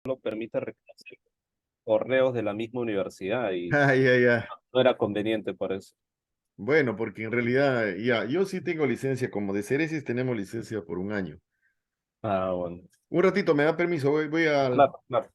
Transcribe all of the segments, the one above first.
lo permite reconocer correos de la misma universidad y Ay, ay, ay. no era conveniente por eso. Bueno, porque en realidad, ya, yo sí tengo licencia, como de Ceresis tenemos licencia por un año. Ah, bueno. Un ratito, ¿me da permiso? Voy al... Claro, claro.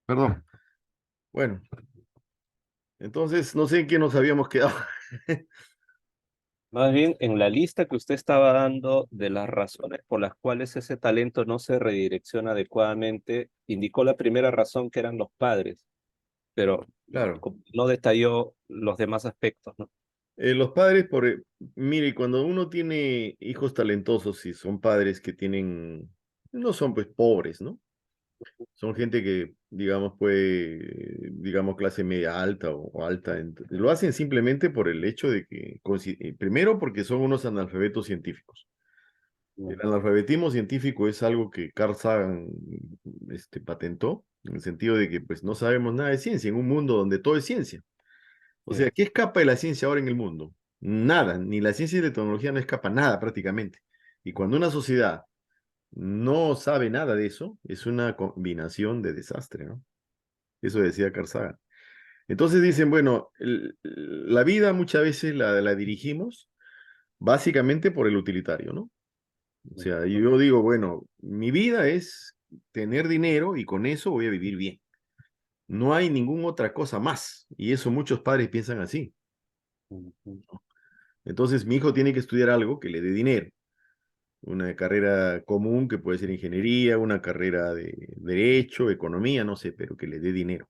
Perdón. Bueno, entonces no sé en qué nos habíamos quedado. Más bien, en la lista que usted estaba dando de las razones por las cuales ese talento no se redirecciona adecuadamente, indicó la primera razón que eran los padres, pero Claro. no detalló los demás aspectos, ¿no? Los padres, mire, cuando uno tiene hijos talentosos y son padres que tienen, no son pues pobres, ¿no? Son gente que, digamos, digamos, clase media alta o alta. Lo hacen simplemente por el hecho de que, primero porque son unos analfabetos científicos. El Ujú. analfabetismo científico es algo que Carl Sagan patentó, en el sentido de que pues no sabemos nada de ciencia en un mundo donde todo es ciencia. O sea, Sí. ¿qué escapa de la ciencia ahora en el mundo? Nada, ni la ciencia y la tecnología no escapa nada prácticamente. Y cuando una sociedad no sabe nada de eso, es una combinación de desastre, ¿no? Eso decía Carl Sagan. Entonces dicen, bueno, la vida muchas veces la dirigimos básicamente por el utilitario, ¿no? O sea, yo digo, bueno, mi vida es tener dinero y con eso voy a vivir bien. No hay ninguna otra cosa más. Y eso muchos padres piensan así. Ujú. Entonces mi hijo tiene que estudiar algo que le dé dinero. Una carrera común que puede ser ingeniería, una carrera de derecho, economía, no sé, pero que le dé dinero.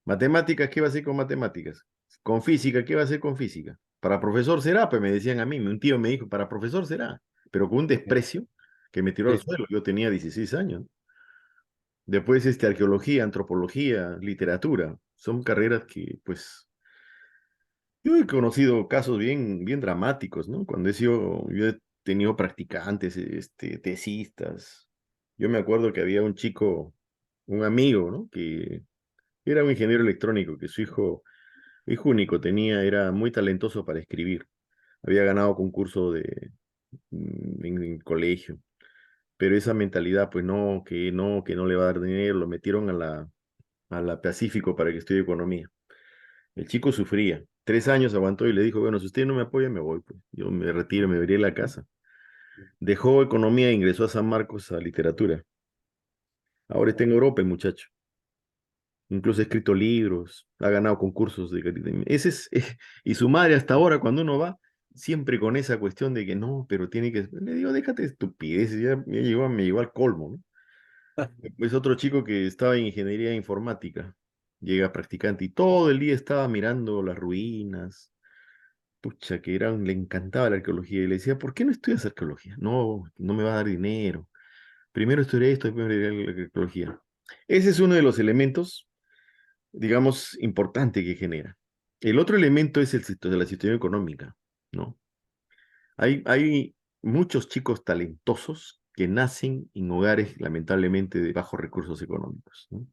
Matemáticas, ¿qué va a hacer con matemáticas? Con física, ¿qué va a hacer con física? Para profesor será, pues me decían a mí, un tío me dijo, para profesor será, pero con un desprecio que me tiró al Sí. suelo. Yo tenía 16 años. Después, arqueología, antropología, literatura, son carreras que, pues, yo he conocido casos bien, bien dramáticos, ¿no? Yo he tenido practicantes, tesistas. Yo me acuerdo que había un chico, un amigo, ¿no? Que era un ingeniero electrónico, que hijo único era muy talentoso para escribir. Había ganado concurso en colegio, pero esa mentalidad, pues no, que no le va a dar dinero, lo metieron a la Pacífico para que estudie economía. El chico sufría. 3 años aguantó y le dijo, bueno, si usted no me apoya, me voy, pues. Yo me retiro, me iré a la casa. Dejó economía e ingresó a San Marcos a literatura. Ahora está en Europa el muchacho. Incluso ha escrito libros, ha ganado concursos y su madre hasta ahora, cuando uno va, siempre con esa cuestión de que no, pero tiene que, le digo, déjate de estupidez, me llegó al colmo, ¿no? Pues otro chico que estaba en ingeniería informática, llega practicante y todo el día estaba mirando las ruinas. Pucha, le encantaba la arqueología y le decía, ¿por qué no estudias arqueología? No, no me va a dar dinero. Primero estudiaré esto, después estudiaré la arqueología. Ese es uno de los elementos, digamos, importante que genera. El otro elemento es de la situación económica, ¿no? Hay muchos chicos talentosos que nacen en hogares, lamentablemente, de bajos recursos económicos, ¿no?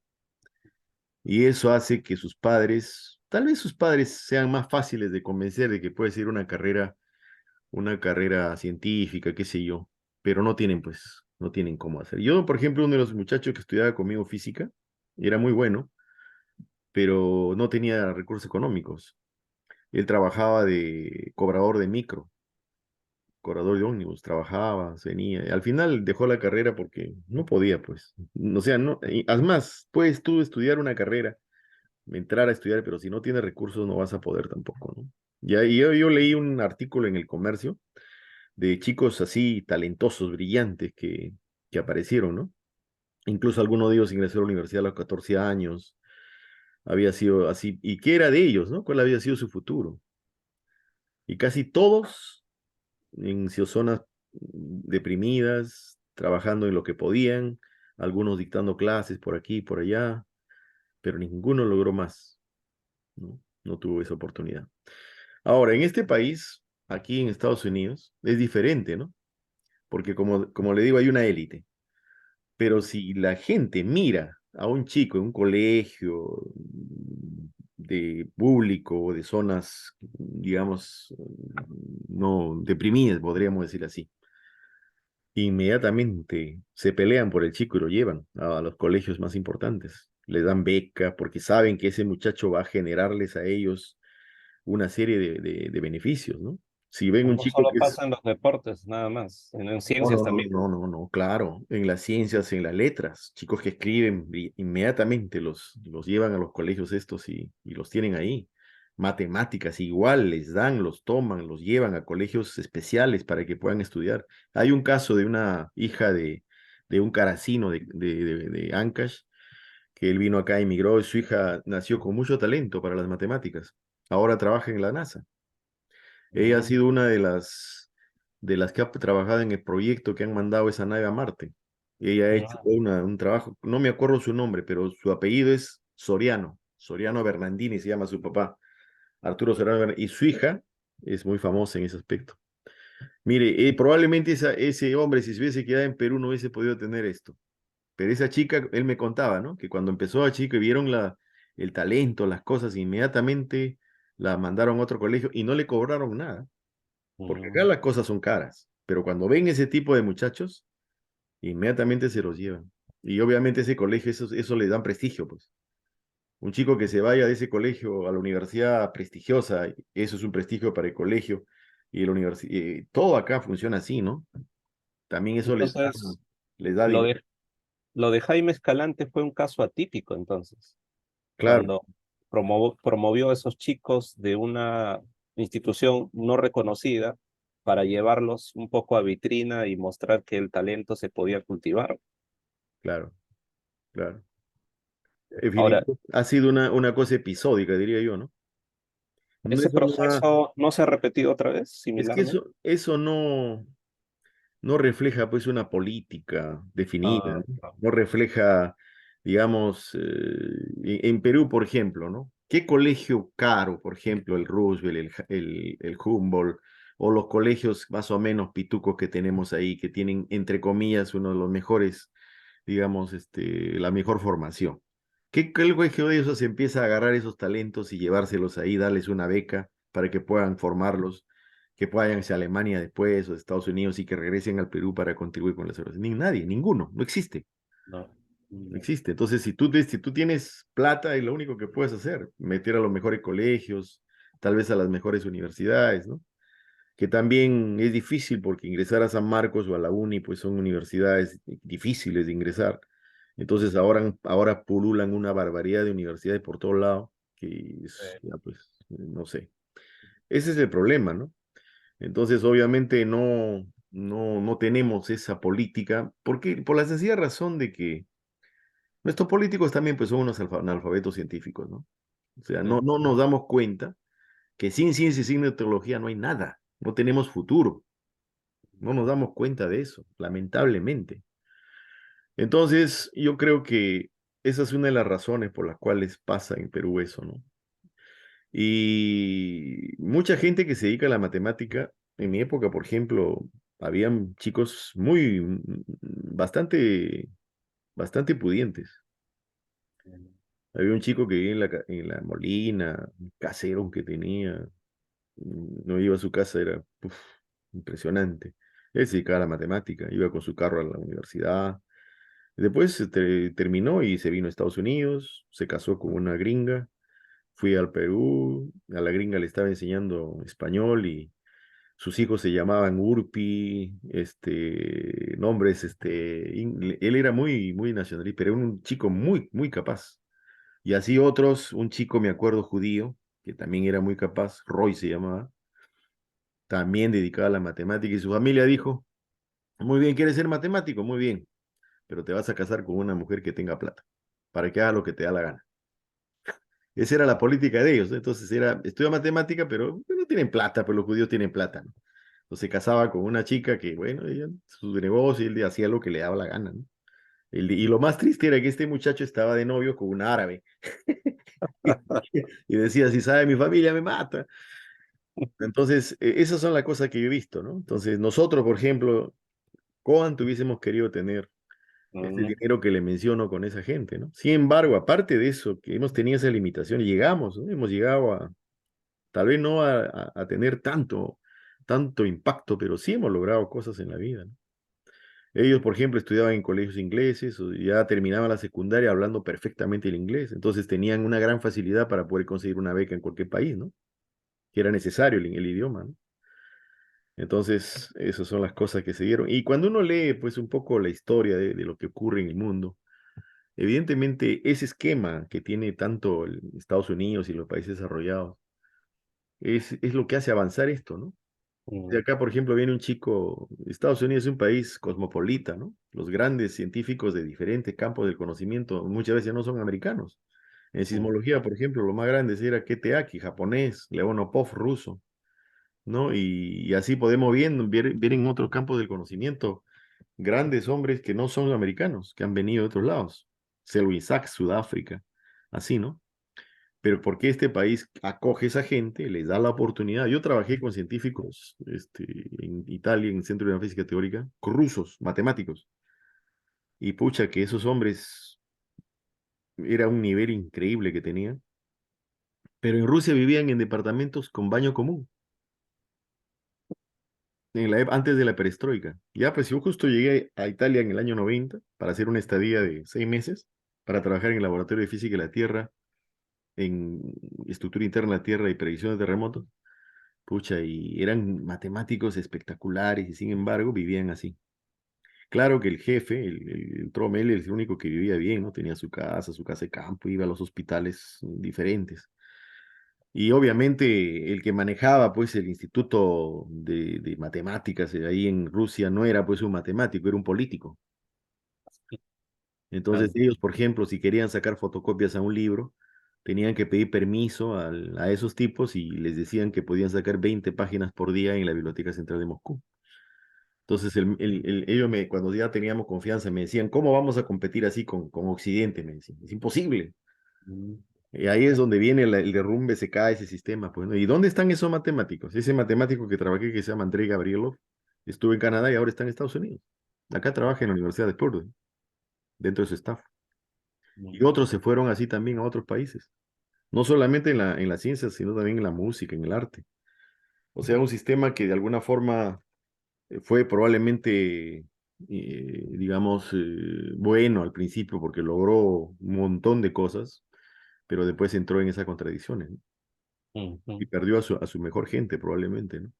Y eso hace que sus padres tal vez sus padres sean más fáciles de convencer de que puede ser una carrera científica, qué sé yo, pero no tienen, pues, no tienen cómo hacer. Yo, por ejemplo, uno de los muchachos que estudiaba conmigo física, era muy bueno, pero no tenía recursos económicos. Él trabajaba de cobrador de micro, cobrador de ómnibus, trabajaba, venía. Al final dejó la carrera porque no podía, pues. O sea, no, además, puedes tú estudiar una carrera, entrar a estudiar, pero si no tienes recursos no vas a poder tampoco, ¿no? Ya, y yo leí un artículo en El Comercio de chicos así talentosos, brillantes que aparecieron, ¿no? Incluso alguno de ellos ingresó a la universidad a los 14 años, había sido así, y qué era de ellos, ¿no? ¿Cuál había sido su futuro? Y casi todos en zonas deprimidas, trabajando en lo que podían, algunos dictando clases por aquí y por allá, pero ninguno logró más, ¿no? No tuvo esa oportunidad. Ahora, en este país, aquí en Estados Unidos, es diferente, ¿no? Porque como le digo, hay una élite. Pero si la gente mira a un chico en un colegio de público o de zonas, digamos, no deprimidas, podríamos decir así, inmediatamente se pelean por el chico y lo llevan a los colegios más importantes. Les dan beca porque saben que ese muchacho va a generarles a ellos una serie de beneficios, ¿no? Si ven un No chico solo que es pasa en los deportes, nada más, en no, ciencias no, no, también. no, no, no, claro, en las ciencias, en las letras, chicos que escriben inmediatamente los llevan a los colegios estos y los tienen ahí. Matemáticas igual, les dan, los toman, los llevan a colegios especiales para que puedan estudiar. Hay un caso de una hija de un caracino de Ancash, que él vino acá, emigró, y su hija nació con mucho talento para las matemáticas. Ahora trabaja en la NASA. Ella ha Mm, sido una de las que ha trabajado en el proyecto que han mandado esa nave a Marte. Ella ha hecho ah, un trabajo, no me acuerdo su nombre, pero su apellido es Soriano, Soriano Bernardini se llama su papá, Arturo Soriano Bernardini, y su hija es muy famosa en ese aspecto. Mire, probablemente ese hombre, si se hubiese quedado en Perú, no hubiese podido tener esto. Pero esa chica, él me contaba, ¿no? Que cuando empezó a chico y vieron el talento, las cosas, inmediatamente la mandaron a otro colegio y no le cobraron nada. Porque acá mm. las cosas son caras, pero cuando ven ese tipo de muchachos, inmediatamente se los llevan. Y obviamente ese colegio, eso le dan prestigio, pues. Un chico que se vaya de ese colegio a la universidad prestigiosa, eso es un prestigio para el colegio y la universidad. Todo acá funciona así, ¿no? También eso Entonces, les da lo dinero. de, lo de Jaime Escalante fue un caso atípico, entonces, Claro, cuando promovió a esos chicos de una institución no reconocida para llevarlos un poco a vitrina y mostrar que el talento se podía cultivar. claro, claro. Ahora, Ha sido una cosa episódica, diría yo, ¿no? ¿ese Eso no ha- proceso no se ha repetido otra vez, es que similarmente? eso no refleja pues una política definida, Ah, ¿no? No refleja, digamos, en Perú, por ejemplo, ¿no? ¿Qué colegio caro, por ejemplo, el Roosevelt, el Humboldt, o los colegios más o menos pitucos que tenemos ahí, que tienen, entre comillas, uno de los mejores, digamos, la mejor formación? ¿Qué colegio de esos empieza a agarrar esos talentos y llevárselos ahí, darles una beca para que puedan formarlos? Que puedan irse a Alemania después o de Estados Unidos y que regresen al Perú para contribuir con las obras. Ni nadie, ninguno, no existe, no. no No. existe. Entonces, si tú tienes plata, es lo único que puedes hacer, meter a los mejores colegios, tal vez a las mejores universidades, ¿no? Que también es difícil porque ingresar a San Marcos o a la Uni, pues son universidades difíciles de ingresar. Entonces, ahora pululan una barbaridad de universidades por todo lado, que es, ya, pues, no sé. Ese es el problema, ¿no? Entonces, obviamente no tenemos esa política, porque por la sencilla razón de que nuestros políticos también pues son unos analfabetos científicos, ¿no? O sea, no nos damos cuenta que sin ciencia y sin tecnología no hay nada, no tenemos futuro, no nos damos cuenta de eso, lamentablemente. Entonces, yo creo que esa es una de las razones por las cuales pasa en Perú eso, ¿no? Y mucha gente que se dedica a la matemática, en mi época, por ejemplo, habían chicos bastante pudientes. Había un chico que vivía en la Molina, un casero que tenía, no iba a su casa, era uf, impresionante. Él se dedicaba a la matemática, iba con su carro a la universidad. Después terminó y se vino a Estados Unidos, se casó con una gringa, fui al Perú, a la gringa le estaba enseñando español y sus hijos se llamaban Urpi, nombres, él era muy, muy nacionalista, pero era un chico muy, muy capaz. Y así otros, un chico, me acuerdo, judío, que también era muy capaz, Roy se llamaba, también dedicado a la matemática, y su familia dijo, muy bien, ¿quieres ser matemático? Muy bien, pero te vas a casar con una mujer que tenga plata, para que haga lo que te da la gana. Esa era la política de ellos, ¿no? Entonces estudia matemática, pero no tienen plata, pero los judíos tienen plata, ¿no? Entonces se casaba con una chica que, bueno, ella, su negocio, y él hacía lo que le daba la gana, ¿no? Y lo más triste era que este muchacho estaba de novio con un árabe. Y decía, si sabe mi familia me mata. Entonces, esas son las cosas que yo he visto, ¿no? Entonces, nosotros, por ejemplo, ¿cuánto hubiésemos querido tener este Mm, dinero que le menciono con esa gente, ¿no? Sin embargo, aparte de eso, que hemos tenido esa limitación, llegamos, ¿no? Hemos llegado a, tal vez no a tener tanto impacto, pero sí hemos logrado cosas en la vida, ¿no? Ellos, por ejemplo, estudiaban en colegios ingleses o ya terminaban la secundaria hablando perfectamente el inglés, entonces tenían una gran facilidad para poder conseguir una beca en cualquier país, ¿no? Que era necesario el idioma, ¿no? Entonces, esas son las cosas que se dieron. Y cuando uno lee, pues, un poco la historia de lo que ocurre en el mundo, evidentemente ese esquema que tiene tanto Estados Unidos y los países desarrollados es lo que hace avanzar esto, ¿no? De mm, acá, por ejemplo, viene un chico, Estados Unidos es un país cosmopolita, ¿no? Los grandes científicos de diferentes campos del conocimiento muchas veces no son americanos. En mm, sismología, por ejemplo, lo más grande era Keteaki, japonés, Leonopov, ruso, ¿no? Y así podemos ver en otros campos del conocimiento grandes hombres que no son americanos, que han venido de otros lados. Selwyn Sachs, Sudáfrica, así, ¿no? Pero ¿por qué este país acoge a esa gente, les da la oportunidad? Yo trabajé con científicos en Italia, en el Centro de Física Teórica, con rusos, matemáticos, y pucha que esos hombres era un nivel increíble que tenían, pero en Rusia vivían en departamentos con baño común, antes de la perestroika. Ya, pues yo justo llegué a Italia en el año 90 para hacer una estadía de 6 meses, para trabajar en el Laboratorio de Física de la Tierra, en estructura interna de la Tierra y predicción de terremotos. Pucha, y eran matemáticos espectaculares y sin embargo vivían así. Claro que el jefe, el Tromel, es el único que vivía bien, ¿no? Tenía su casa de campo, iba a los hospitales diferentes. Y obviamente el que manejaba pues el instituto de matemáticas ahí en Rusia no era pues un matemático, era un político. Entonces claro. ellos, por ejemplo, si querían sacar fotocopias a un libro, tenían que pedir permiso a esos tipos y les decían que podían sacar 20 páginas por día en la Biblioteca Central de Moscú. Entonces ellos cuando ya teníamos confianza me decían, ¿cómo vamos a competir así con Occidente? Me decían, es imposible. Mm, Y ahí es donde viene el derrumbe, se cae ese sistema. Pues, ¿no? ¿Y dónde están esos matemáticos? Ese matemático que trabajé que se llama Andrei Gavrilov, estuvo en Canadá y ahora está en Estados Unidos. Acá trabaja en la Universidad de Purdue, dentro de su staff. mm, Y otros se fueron así también a otros países. No solamente en la ciencia, sino también en la música, en el arte. O sea, un sistema que de alguna forma fue probablemente, digamos, bueno al principio porque logró un montón de cosas, pero después entró en esas contradicciones, ¿no? mm, Y mm, perdió a su mejor gente probablemente, ¿no?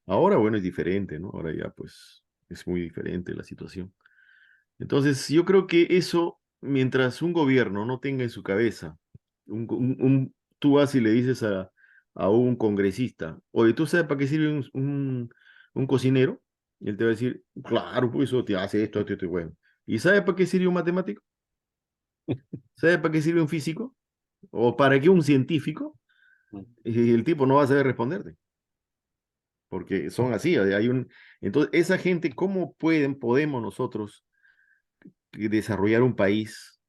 Ahora, bueno, es diferente, ¿no? Ahora ya, pues, es muy diferente la situación. Entonces, yo creo que eso, mientras un gobierno no tenga en su cabeza, tú vas y le dices a un congresista, oye, ¿tú sabes para qué sirve un cocinero? Y él te va a decir, claro, pues eso te hace esto, y bueno. ¿Y sabe para qué sirve un matemático? ¿Sabe para qué sirve un físico? ¿O para qué un científico? mm, Y el tipo no va a saber responderte, porque son así, Entonces, esa gente, ¿cómo podemos nosotros desarrollar un país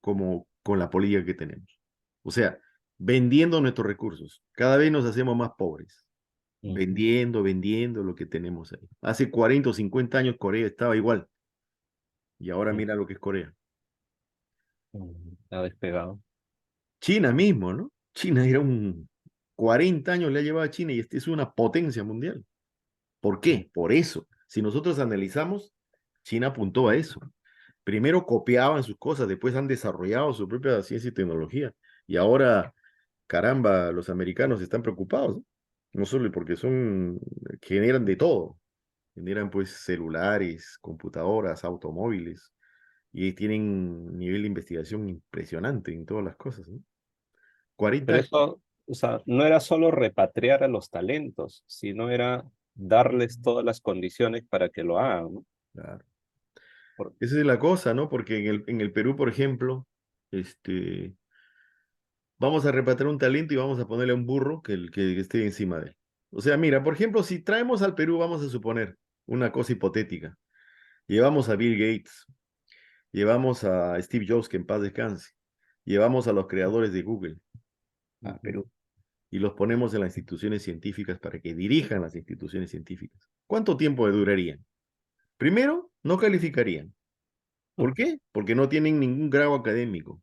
como con la política que tenemos? O sea, vendiendo nuestros recursos. Cada vez nos hacemos más pobres. mm, Vendiendo lo que tenemos ahí. Hace 40 o 50 años Corea estaba igual. Y ahora mm, mira lo que es Corea. ha despegado. China mismo, ¿no? China era un 40 años le ha llevado a China y este es una potencia mundial. ¿Por qué? Por eso. Si nosotros analizamos, China apuntó a eso. Primero copiaban sus cosas, después han desarrollado su propia ciencia y tecnología. Y ahora, caramba, los americanos están preocupados, ¿no? No solo porque generan de todo. Generan pues celulares, computadoras, automóviles, y tienen un nivel de investigación impresionante en todas las cosas, ¿no? 40 Pero años. eso, o sea, no era solo repatriar a los talentos, sino era darles todas las condiciones para que lo hagan, ¿no? Claro. Por- Esa es la cosa, ¿no? Porque en el Perú, por ejemplo, este, vamos a repatriar un talento y vamos a ponerle a un burro que esté encima de él. O sea, mira, por ejemplo, si traemos al Perú, vamos a suponer una cosa hipotética. Llevamos a Bill Gates, llevamos a Steve Jobs, que en paz descanse, llevamos a los creadores de Google a Ujú, Perú y los ponemos en las instituciones científicas para que dirijan las instituciones científicas. ¿Cuánto tiempo durarían? Primero, no calificarían. ¿Por ujú, qué? Porque no tienen ningún grado académico.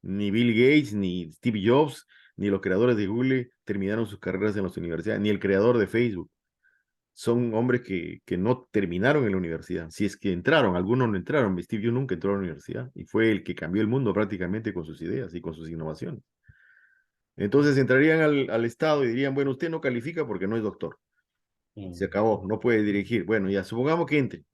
Ni Bill Gates, ni Steve Jobs, ni los creadores de Google terminaron sus carreras en las universidades, ni el creador de Facebook. Son hombres que no terminaron en la universidad. Si es que entraron, algunos no entraron. Steve Jobs nunca entró a la universidad y fue el que cambió el mundo prácticamente con sus ideas y con sus innovaciones. Entonces entrarían al Estado y dirían, bueno, usted no califica porque no es doctor. Se ujú, acabó, no puede dirigir. Bueno, ya supongamos que entre.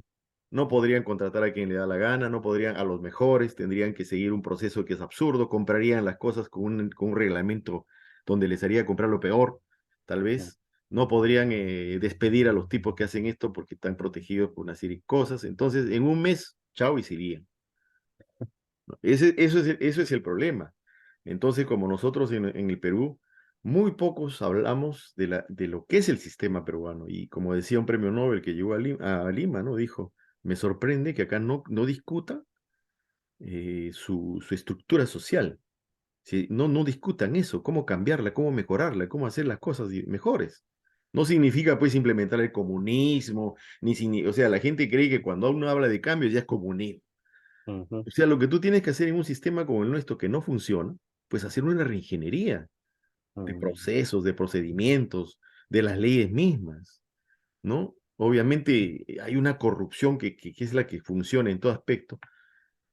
No podrían contratar a quien le da la gana, no podrían a los mejores, tendrían que seguir un proceso que es absurdo, comprarían las cosas con un reglamento donde les haría comprar lo peor, tal ujú, vez. No podrían despedir a los tipos que hacen esto porque están protegidos por una serie de cosas. Entonces, en un mes, chao y se irían. ¿No? Eso es el problema. Entonces, como nosotros en el Perú, muy pocos hablamos de lo que es el sistema peruano. Y como decía un premio Nobel que llegó a Lima, ¿no? Dijo, me sorprende que acá no discuta su estructura social. Si no discutan eso, cómo cambiarla, cómo mejorarla, cómo hacer las cosas mejores. No significa pues implementar el comunismo, o sea, la gente cree que cuando uno habla de cambios ya es comunismo. ujú, O sea, lo que tú tienes que hacer en un sistema como el nuestro que no funciona, pues hacer una reingeniería de ujú. procesos, de procedimientos, de las leyes mismas, ¿no? Obviamente hay una corrupción que es la que funciona en todo aspecto,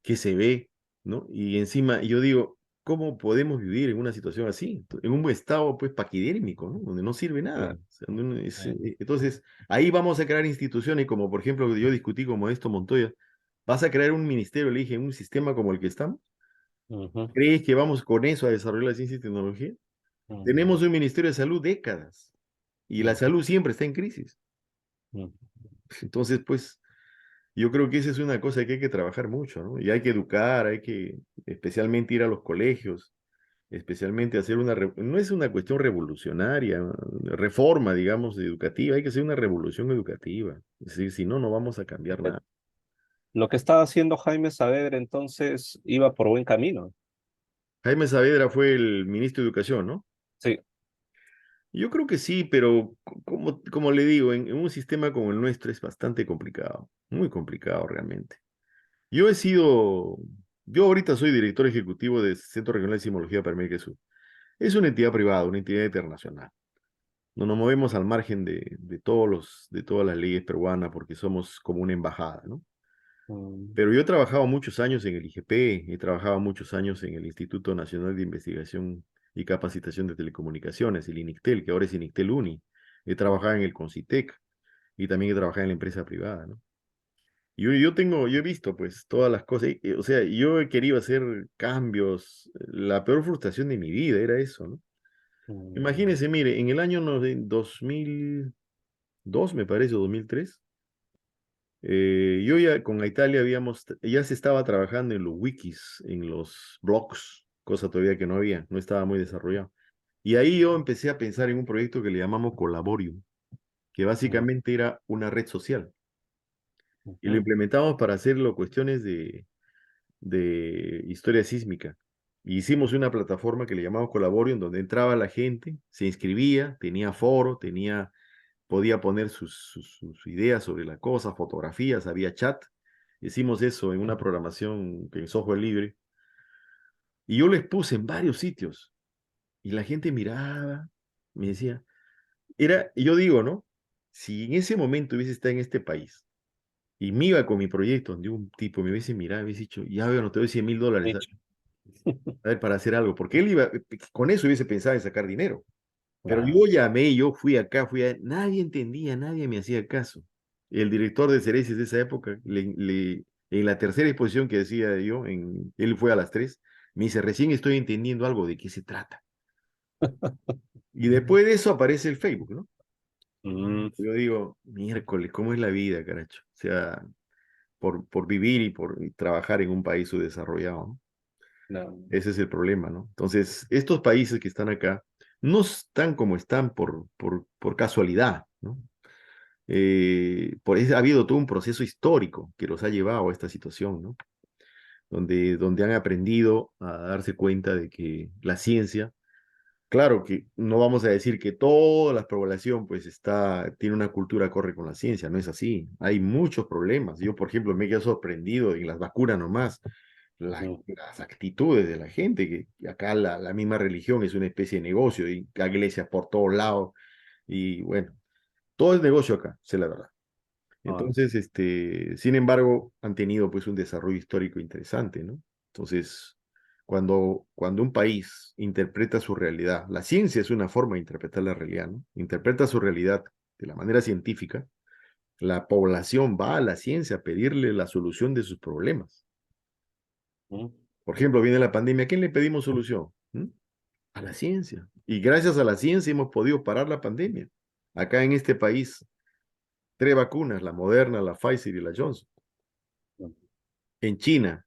que se ve, ¿no? Y encima yo digo, ¿cómo podemos vivir en una situación así? En un estado, pues, paquidérmico, ¿no? Donde no sirve nada. Sí, O sea, donde sí, entonces, ahí vamos a crear instituciones como, por ejemplo, yo discutí con Modesto Montoya, vas a crear un ministerio, le dije, un sistema como el que estamos. ujú, ¿Crees que vamos con eso a desarrollar la ciencia y tecnología? ujú, Tenemos un Ministerio de Salud décadas y la ujú, salud siempre está en crisis. ujú. Entonces, pues, yo creo que esa es una cosa que hay que trabajar mucho, ¿no? Y hay que educar, hay que especialmente ir a los colegios, especialmente hacer no es una cuestión revolucionaria, reforma, digamos, educativa, hay que hacer una revolución educativa. Es decir, si no, no vamos a cambiar nada. Lo que estaba haciendo Jaime Saavedra entonces iba por buen camino. Jaime Saavedra fue el ministro de Educación, ¿no? Sí. Yo creo que sí, pero como le digo, en un sistema como el nuestro es bastante complicado, muy complicado realmente. Yo he sido, yo ahorita soy director ejecutivo del Centro Regional de Sismología para América del Sur. Es una entidad privada, una entidad internacional. No nos movemos al margen de todas las leyes peruanas porque somos como una embajada, ¿no? Mm, Pero yo he trabajado muchos años en el IGP, he trabajado muchos años en el Instituto Nacional de Investigación y Capacitación de Telecomunicaciones, el INICTEL, que ahora es INICTEL UNI. He trabajado en el CONCITEC y también he trabajado en la empresa privada, ¿no? Yo he visto pues todas las cosas, o sea, yo he querido hacer cambios, la peor frustración de mi vida era eso, ¿no? mm, Imagínense, mire, en el año 2002, me parece, o 2003, yo ya con Italia ya se estaba trabajando en los wikis, en los blogs, cosa todavía que no había, no estaba muy desarrollado. Y ahí yo empecé a pensar en un proyecto que le llamamos Colaborium, que mm, básicamente era una red social. Y lo ujú, implementamos para hacerlo cuestiones de historia sísmica. Y hicimos una plataforma que le llamamos Colaborium, donde entraba la gente, se inscribía, tenía foro, podía poner sus ideas sobre la cosa, fotografías, había chat. Hicimos eso en una programación en software libre. Y yo les puse en varios sitios. Y la gente miraba, me decía, y yo digo, ¿no? Si en ese momento hubiese estado en este país y me iba con mi proyecto, donde un tipo me hubiese mirado, me hubiese dicho, ya veo, no te doy $100,000, Dicho. a ver, para hacer algo, porque él iba, con eso hubiese pensado en sacar dinero. Pero Claro. yo llamé, yo fui acá, fui a... Nadie entendía, nadie me hacía caso. El director de Cereces de esa época, en la tercera exposición que decía yo, él fue a las 3, me dice, recién estoy entendiendo algo de qué se trata. Y después de eso aparece el Facebook, ¿no? Mm, Yo digo, miércoles, ¿cómo es la vida, caracho? O sea, por vivir y por trabajar en un país subdesarrollado, ¿no? no. Ese es el problema, ¿no? Entonces, estos países que están acá no están como están por casualidad, ¿no? Por eso ha habido todo un proceso histórico que los ha llevado a esta situación, ¿no? Donde han aprendido a darse cuenta de que la ciencia, claro que no vamos a decir que toda la población pues tiene una cultura corre con la ciencia, no es así. Hay muchos problemas. Yo, por ejemplo, me quedo sorprendido en las vacunas nomás, Mm, las actitudes de la gente, que acá la misma religión es una especie de negocio y hay iglesias por todos lados y bueno, todo es negocio acá, sé la verdad. ah, Entonces, sin embargo, han tenido pues un desarrollo histórico interesante, ¿no? Entonces, cuando un país interpreta su realidad, la ciencia es una forma de interpretar la realidad, ¿no? Interpreta su realidad de la manera científica, la población va a la ciencia a pedirle la solución de sus problemas. mm, Por ejemplo, viene la pandemia, ¿a quién le pedimos solución? ¿Mm? A la ciencia. Y gracias a la ciencia hemos podido parar la pandemia. Acá en este país, 3 vacunas, la Moderna, la Pfizer y la Johnson. mm, En China,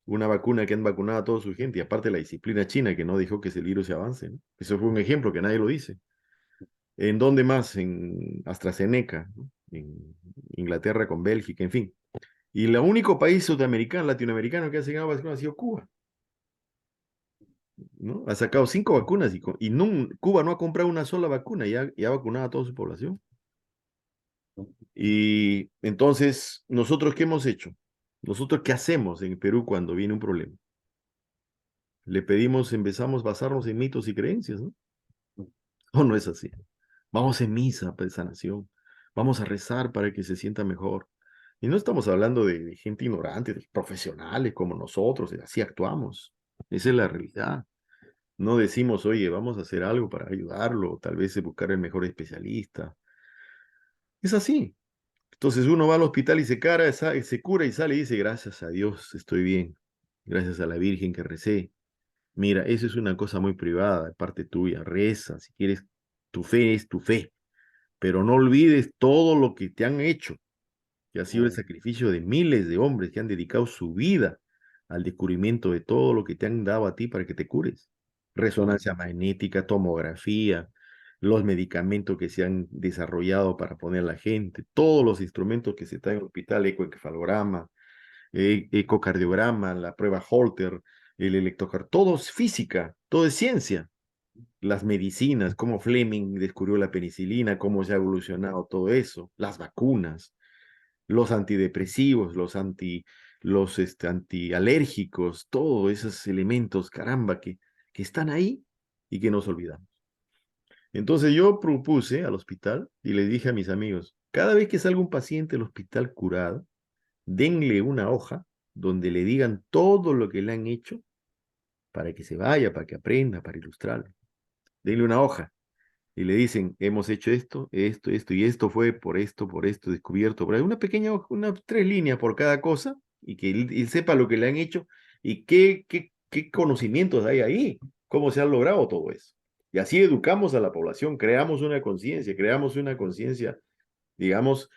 una vacuna que han vacunado a toda su gente, y aparte la disciplina china que no dejó que ese virus se avance, ¿no? Eso fue un ejemplo que nadie lo dice. ¿En dónde más? En AstraZeneca, ¿no? En Inglaterra con Bélgica, en fin. Y el único país sudamericano, latinoamericano que ha sacado vacunas ha sido Cuba, ¿no? Ha sacado 5 vacunas y no, Cuba no ha comprado una sola vacuna y ha vacunado a toda su población. mm, Y entonces, ¿nosotros qué hemos hecho? ¿Nosotros qué hacemos en Perú cuando viene un problema? Le pedimos, empezamos a basarnos en mitos y creencias, ¿no? mm, O no es así. Vamos en misa para esa nación. Vamos a rezar para que se sienta mejor. Y no estamos hablando de gente ignorante, de profesionales como nosotros, así actuamos. Esa es la realidad. No decimos, oye, vamos a hacer algo para ayudarlo, tal vez buscar el mejor especialista. Es así. Entonces uno va al hospital y se cura y sale y dice, gracias a Dios, estoy bien. Gracias a la Virgen que recé. Mira, eso es una cosa muy privada, de parte tuya. Reza, si quieres, tu fe es tu fe, pero no olvides todo lo que te han hecho, que ha sido el mm, sacrificio de miles de hombres que han dedicado su vida al descubrimiento de todo lo que te han dado a ti para que te cures. mm, Resonancia magnética, tomografía, los medicamentos que se han desarrollado para poner a la gente, todos los instrumentos que se están en el hospital, ecoencefalograma, ecocardiograma, la prueba Holter, el electrocardiograma, todo es física, todo es ciencia. Las medicinas, cómo Fleming descubrió la penicilina, cómo se ha evolucionado todo eso, las vacunas, los antidepresivos, los antialérgicos, todos esos elementos, caramba, que están ahí y que nos olvidamos. Entonces yo propuse al hospital y le dije a mis amigos, cada vez que salga un paciente del hospital curado, denle una hoja donde le digan todo lo que le han hecho para que se vaya, para que aprenda, para ilustrarlo. Denle una hoja y le dicen, hemos hecho esto, y esto fue por esto descubierto, por ahí una pequeña hoja, 3 líneas por cada cosa, y que él sepa lo que le han hecho y qué conocimientos hay ahí, cómo se ha logrado todo eso. Y así educamos a la población, creamos una conciencia, digamos,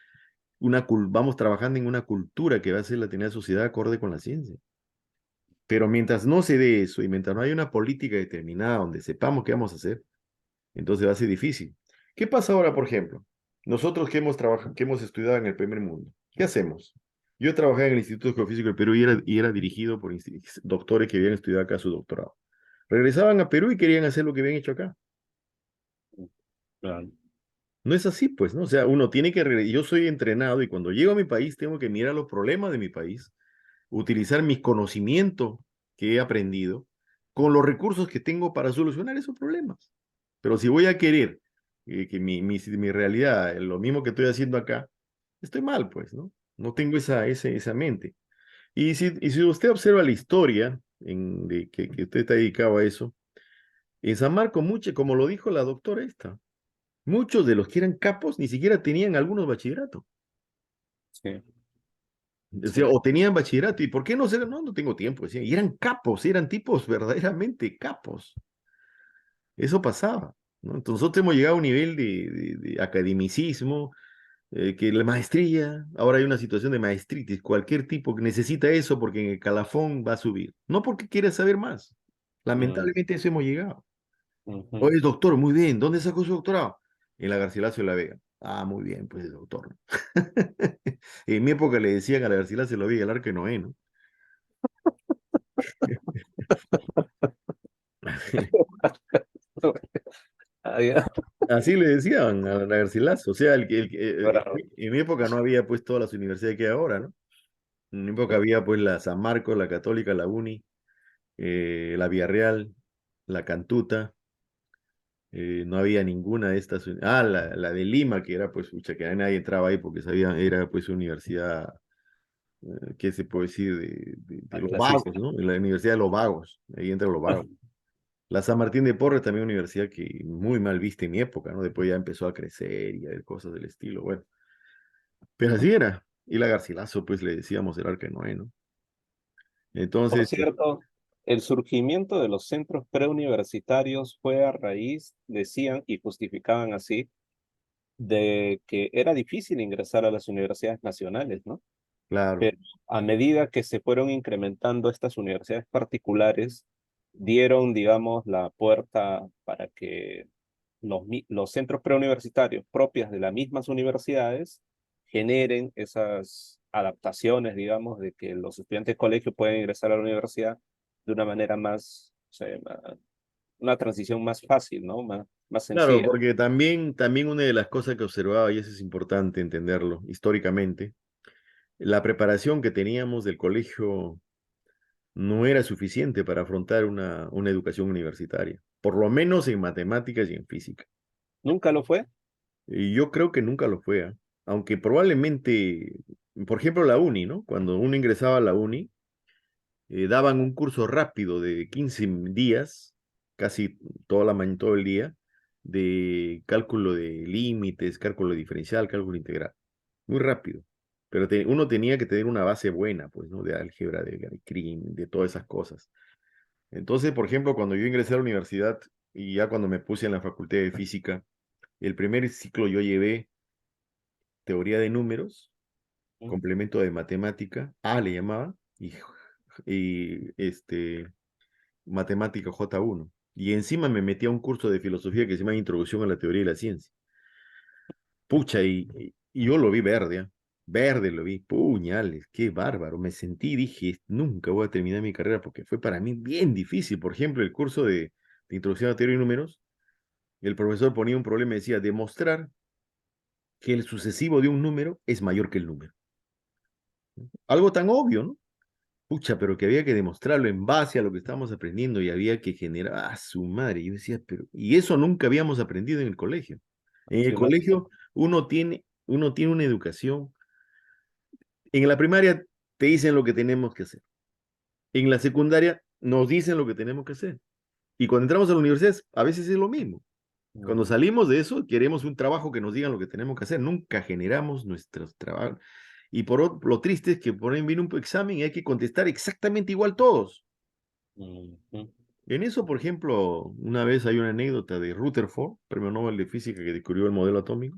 vamos trabajando en una cultura que va a ser la tener sociedad acorde con la ciencia. Pero mientras no se dé eso y mientras no haya una política determinada donde sepamos qué vamos a hacer, entonces va a ser difícil. ¿Qué pasa ahora, por ejemplo? Nosotros que hemos trabajado, que hemos estudiado en el primer mundo, ¿qué hacemos? Yo trabajé en el Instituto Geofísico del Perú y era dirigido por doctores que habían estudiado acá su doctorado. Regresaban a Perú y querían hacer lo que habían hecho acá. mm, claro. No es así, pues, ¿no? O sea, uno tiene yo soy entrenado y cuando llego a mi país tengo que mirar los problemas de mi país, utilizar mis conocimientos que he aprendido con los recursos que tengo para solucionar esos problemas. Pero si voy a querer que mi realidad, lo mismo que estoy haciendo acá, estoy mal, pues, ¿no? No tengo esa mente. Y si usted observa la historia que usted está dedicado a eso, en San Marco, como lo dijo la doctora esta, muchos de los que eran capos ni siquiera tenían algunos bachillerato. Sí, O sea, sí. o tenían bachillerato. ¿Y por qué no ser? No, no tengo tiempo. Decían. Y eran capos, eran tipos verdaderamente capos. Eso pasaba, ¿no? Entonces nosotros hemos llegado a un nivel de academicismo, que la maestría, ahora hay una situación de maestritis, cualquier tipo que necesita eso porque en el calafón va a subir, no porque quiera saber más. Mm, Lamentablemente a eso hemos llegado. ujú. Oye, doctor, muy bien, ¿dónde sacó su doctorado? En la Garcilaso de la Vega. Ah, muy bien, pues doctor. En mi época le decían a la Garcilaso de la Vega el Arca de Noé, ¿no? Ah, ya. Así le decían a la Garcilaso. O sea, Bravo. en mi época no había pues todas las universidades que hay ahora, ¿no? En mi época había pues la San Marcos, la Católica, la Uni, la Villarreal, la Cantuta, no había ninguna de estas. La de Lima, que era pues, pucha, que nadie entraba ahí porque sabía, era pues universidad, ¿qué se puede decir? De Ah, los vagos, clasista. ¿no? En la Universidad de los Vagos, ahí entran los vagos. La San Martín de Porres también una universidad que muy mal vista en mi época, ¿no? Después ya empezó a crecer y a ver cosas del estilo, bueno. Pero así era. Y la Garcilaso, pues le decíamos el Arca de Noé, ¿no? Por Entonces, cierto, el surgimiento de los centros preuniversitarios fue a raíz, decían y justificaban así, de que era difícil ingresar a las universidades nacionales, ¿no? claro. Pero a medida que se fueron incrementando estas universidades particulares, dieron, digamos, la puerta para que los centros preuniversitarios propios de las mismas universidades generen esas adaptaciones, digamos, de que los estudiantes de colegio pueden ingresar a la universidad de una manera más, o sea, una transición más fácil, ¿no? Más Claro, sencilla. porque también una de las cosas que observaba, y eso es importante entenderlo históricamente, la preparación que teníamos del colegio no era suficiente para afrontar una educación universitaria, por lo menos en matemáticas y en física. ¿Nunca lo fue? Y yo creo que nunca lo fue, ¿ah? Aunque probablemente, por ejemplo, la uni, ¿no? Cuando uno ingresaba a la uni, daban un curso rápido de 15 días, casi todo el día, de cálculo de límites, cálculo diferencial, cálculo integral. Muy rápido. Pero uno tenía que tener una base buena, pues, ¿no? De álgebra, de crimen, de todas esas cosas. Entonces, por ejemplo, cuando yo ingresé a la universidad y ya cuando me puse en la facultad de física, el primer ciclo yo llevé teoría de números, complemento de matemática, A le llamaba, y matemática J1. Y encima me metí a un curso de filosofía que se llama Introducción a la Teoría de la Ciencia. Pucha, y yo lo vi verde, ¿ah? Verde lo vi, puñales, qué bárbaro. Me sentí, dije, nunca voy a terminar mi carrera porque fue para mí bien difícil. Por ejemplo, el curso de Introducción a la Teoría de Números, el profesor ponía un problema y decía, demostrar que el sucesivo de un número es mayor que el número. Algo tan obvio, ¿no? Pucha, pero que había que demostrarlo en base a lo que estábamos aprendiendo y había que generar a su madre. Yo decía, pero, y eso nunca habíamos aprendido en el colegio. En el Matemática. colegio uno tiene una educación. En la primaria te dicen lo que tenemos que hacer. En la secundaria nos dicen lo que tenemos que hacer. Y cuando entramos a la universidad, a veces es lo mismo. Cuando Mm, salimos de eso, queremos un trabajo que nos digan lo que tenemos que hacer. Nunca generamos nuestros trabajos. Y lo triste es que por ahí viene un examen y hay que contestar exactamente igual todos. mm. En eso, por ejemplo, una vez hay una anécdota de Rutherford, premio Nobel de Física que descubrió el modelo atómico.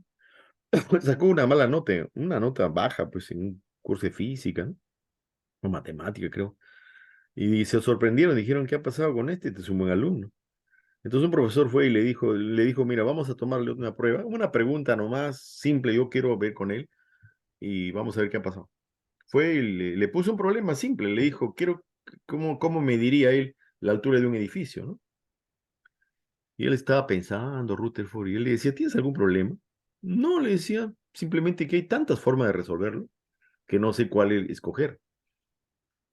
Sacó una nota baja, pues en un curso de física, ¿no? O matemática, creo. Y se sorprendieron, dijeron, ¿qué ha pasado con este? Este es un buen alumno. Entonces un profesor fue y le dijo, mira, vamos a tomarle una prueba, una pregunta nomás simple, yo quiero ver con él y vamos a ver qué ha pasado. Fue y le puso un problema simple, le dijo, ¿cómo mediría él la altura de un edificio, ¿no? Y él estaba pensando, Rutherford, y él le decía, ¿tienes algún problema? No, le decía, simplemente que hay tantas formas de resolverlo que no sé cuál escoger.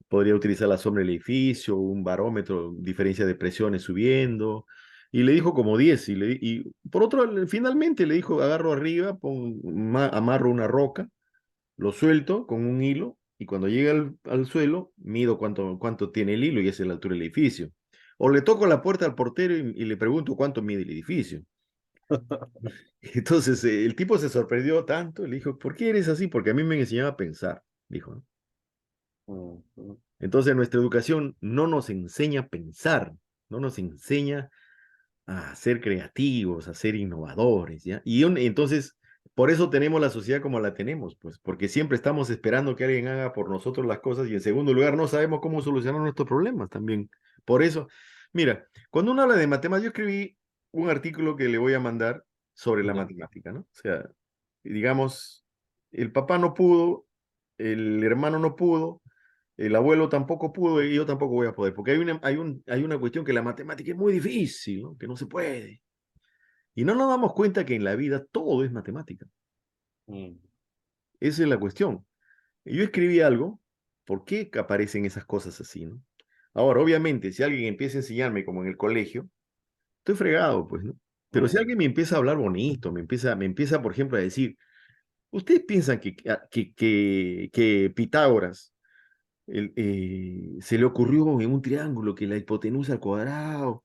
podría utilizar la sombra del edificio, un barómetro, diferencia de presiones subiendo, y le dijo como 10, y por otro, finalmente le dijo, agarro arriba, amarro una roca, lo suelto con un hilo, y cuando llega al suelo, mido cuánto tiene el hilo, y esa es la altura del edificio. O le toco la puerta al portero y le pregunto cuánto mide el edificio. Entonces el tipo se sorprendió tanto, le dijo, ¿por qué eres así? Porque a mí me enseñaba a pensar, dijo, ¿no? Ujú. Entonces nuestra educación no nos enseña a pensar, no nos enseña a ser creativos, a ser innovadores, ¿ya? Entonces, por eso tenemos la sociedad como la tenemos, pues, porque siempre estamos esperando que alguien haga por nosotros las cosas y en segundo lugar no sabemos cómo solucionar nuestros problemas también. Por eso, mira, cuando uno habla de matemáticas, yo escribí un artículo que le voy a mandar sobre la Ya. matemática, ¿no? O sea, digamos, el papá no pudo, el hermano no pudo, el abuelo tampoco pudo y yo tampoco voy a poder, porque hay una cuestión que la matemática es muy difícil, ¿no? Que no se puede. Y no nos damos cuenta que en la vida todo es matemática. Mm. Esa es la cuestión. Y yo escribí algo, ¿por qué aparecen esas cosas así, ¿no? Ahora, obviamente, si alguien empieza a enseñarme como en el colegio, estoy fregado, pues, ¿no? Pero si Mm. alguien me empieza a hablar bonito, me empieza, por ejemplo, a decir, ¿ustedes piensan que Pitágoras se le ocurrió en un triángulo que la hipotenusa al cuadrado?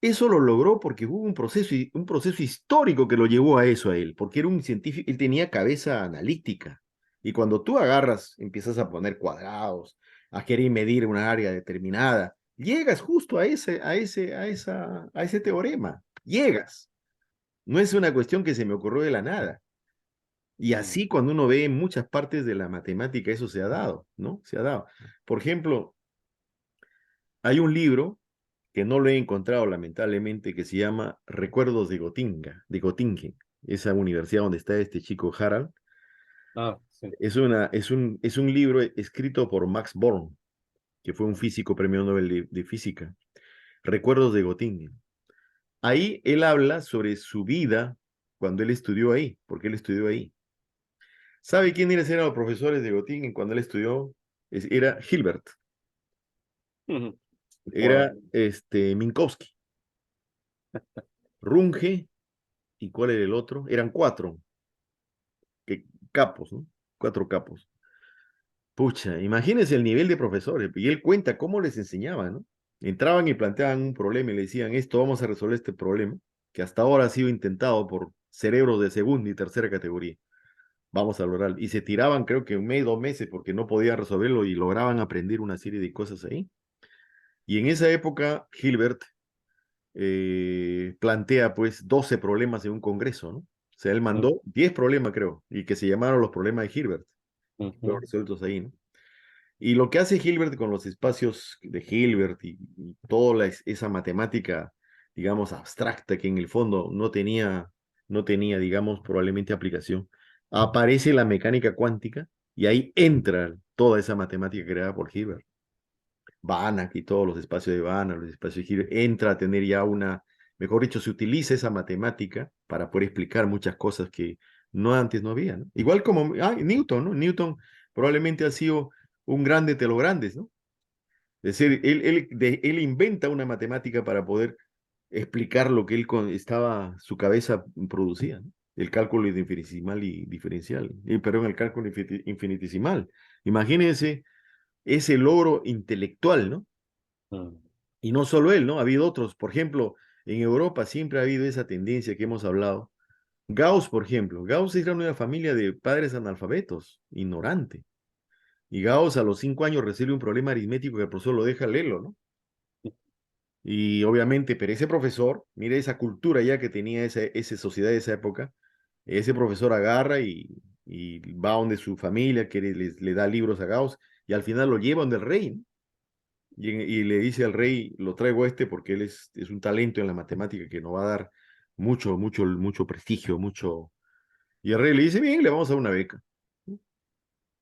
Eso lo logró porque hubo un proceso histórico que lo llevó a eso a él, porque era un científico, él tenía cabeza analítica. Y cuando tú agarras, empiezas a poner cuadrados, a querer medir una área determinada, llegas justo a ese teorema. Llegas. No es una cuestión que se me ocurrió de la nada. Y Mm. así cuando uno ve en muchas partes de la matemática, eso se ha dado, ¿no? Se ha dado. Por ejemplo, hay un libro que no lo he encontrado lamentablemente, que se llama Recuerdos de Göttingen, esa universidad donde está este chico Harald. Ah, sí. Es un libro escrito por Max Born, que fue un físico premio Nobel de física. Recuerdos de Göttingen. Ahí él habla sobre su vida cuando él estudió ahí, porque él estudió ahí. ¿Sabe quiénes eran los profesores de Göttingen cuando él estudió? Era Hilbert, Ujú. era Wow. Minkowski, Runge, ¿y cuál era el otro? Eran cuatro capos, ¿no? Cuatro capos. Pucha, imagínense el nivel de profesores. Y él cuenta cómo les enseñaba, ¿no? Entraban y planteaban un problema y le decían, esto vamos a resolver este problema, que hasta ahora ha sido intentado por cerebros de segunda y tercera categoría. Vamos a lograrlo. Y se tiraban, creo que un mes, 2 meses, porque no podían resolverlo y lograban aprender una serie de cosas ahí. Y en esa época, Hilbert plantea, pues, 12 problemas en un congreso, ¿no? O sea, él Mm. mandó 10 problemas, creo, y que se llamaron los problemas de Hilbert. Fueron Ujú. resueltos ahí, ¿no? Y lo que hace Hilbert con los espacios de Hilbert y toda esa matemática, digamos, abstracta que en el fondo no tenía, digamos, probablemente aplicación, aparece la mecánica cuántica y ahí entra toda esa matemática creada por Hilbert. Banach y todos los espacios de Banach, los espacios de Hilbert, entra a tener ya mejor dicho, se utiliza esa matemática para poder explicar muchas cosas que antes no había, ¿no? Igual como Newton, ¿no? Newton probablemente ha sido un grande de los grandes, ¿no? Es decir, él inventa una matemática para poder explicar lo que su cabeza producía, ¿no? El cálculo infinitesimal y diferencial, perdón, el cálculo infinitesimal. Imagínense ese logro intelectual, ¿no? Mm. Y no solo él, ¿no? Ha habido otros. Por ejemplo, en Europa siempre ha habido esa tendencia que hemos hablado. Gauss, por ejemplo. Gauss era una familia de padres analfabetos, ignorante. Y Gauss a los 5 años recibe un problema aritmético que el profesor lo deja leerlo, ¿no? Y obviamente, pero ese profesor, mire esa cultura ya que tenía esa sociedad de esa época, ese profesor agarra y va donde su familia, que le da libros a Gauss, y al final lo lleva donde el rey, ¿no? Y le dice al rey, lo traigo a este porque él es un talento en la matemática que nos va a dar mucho, mucho, mucho prestigio, mucho. Y el rey le dice, bien, le vamos a dar una beca.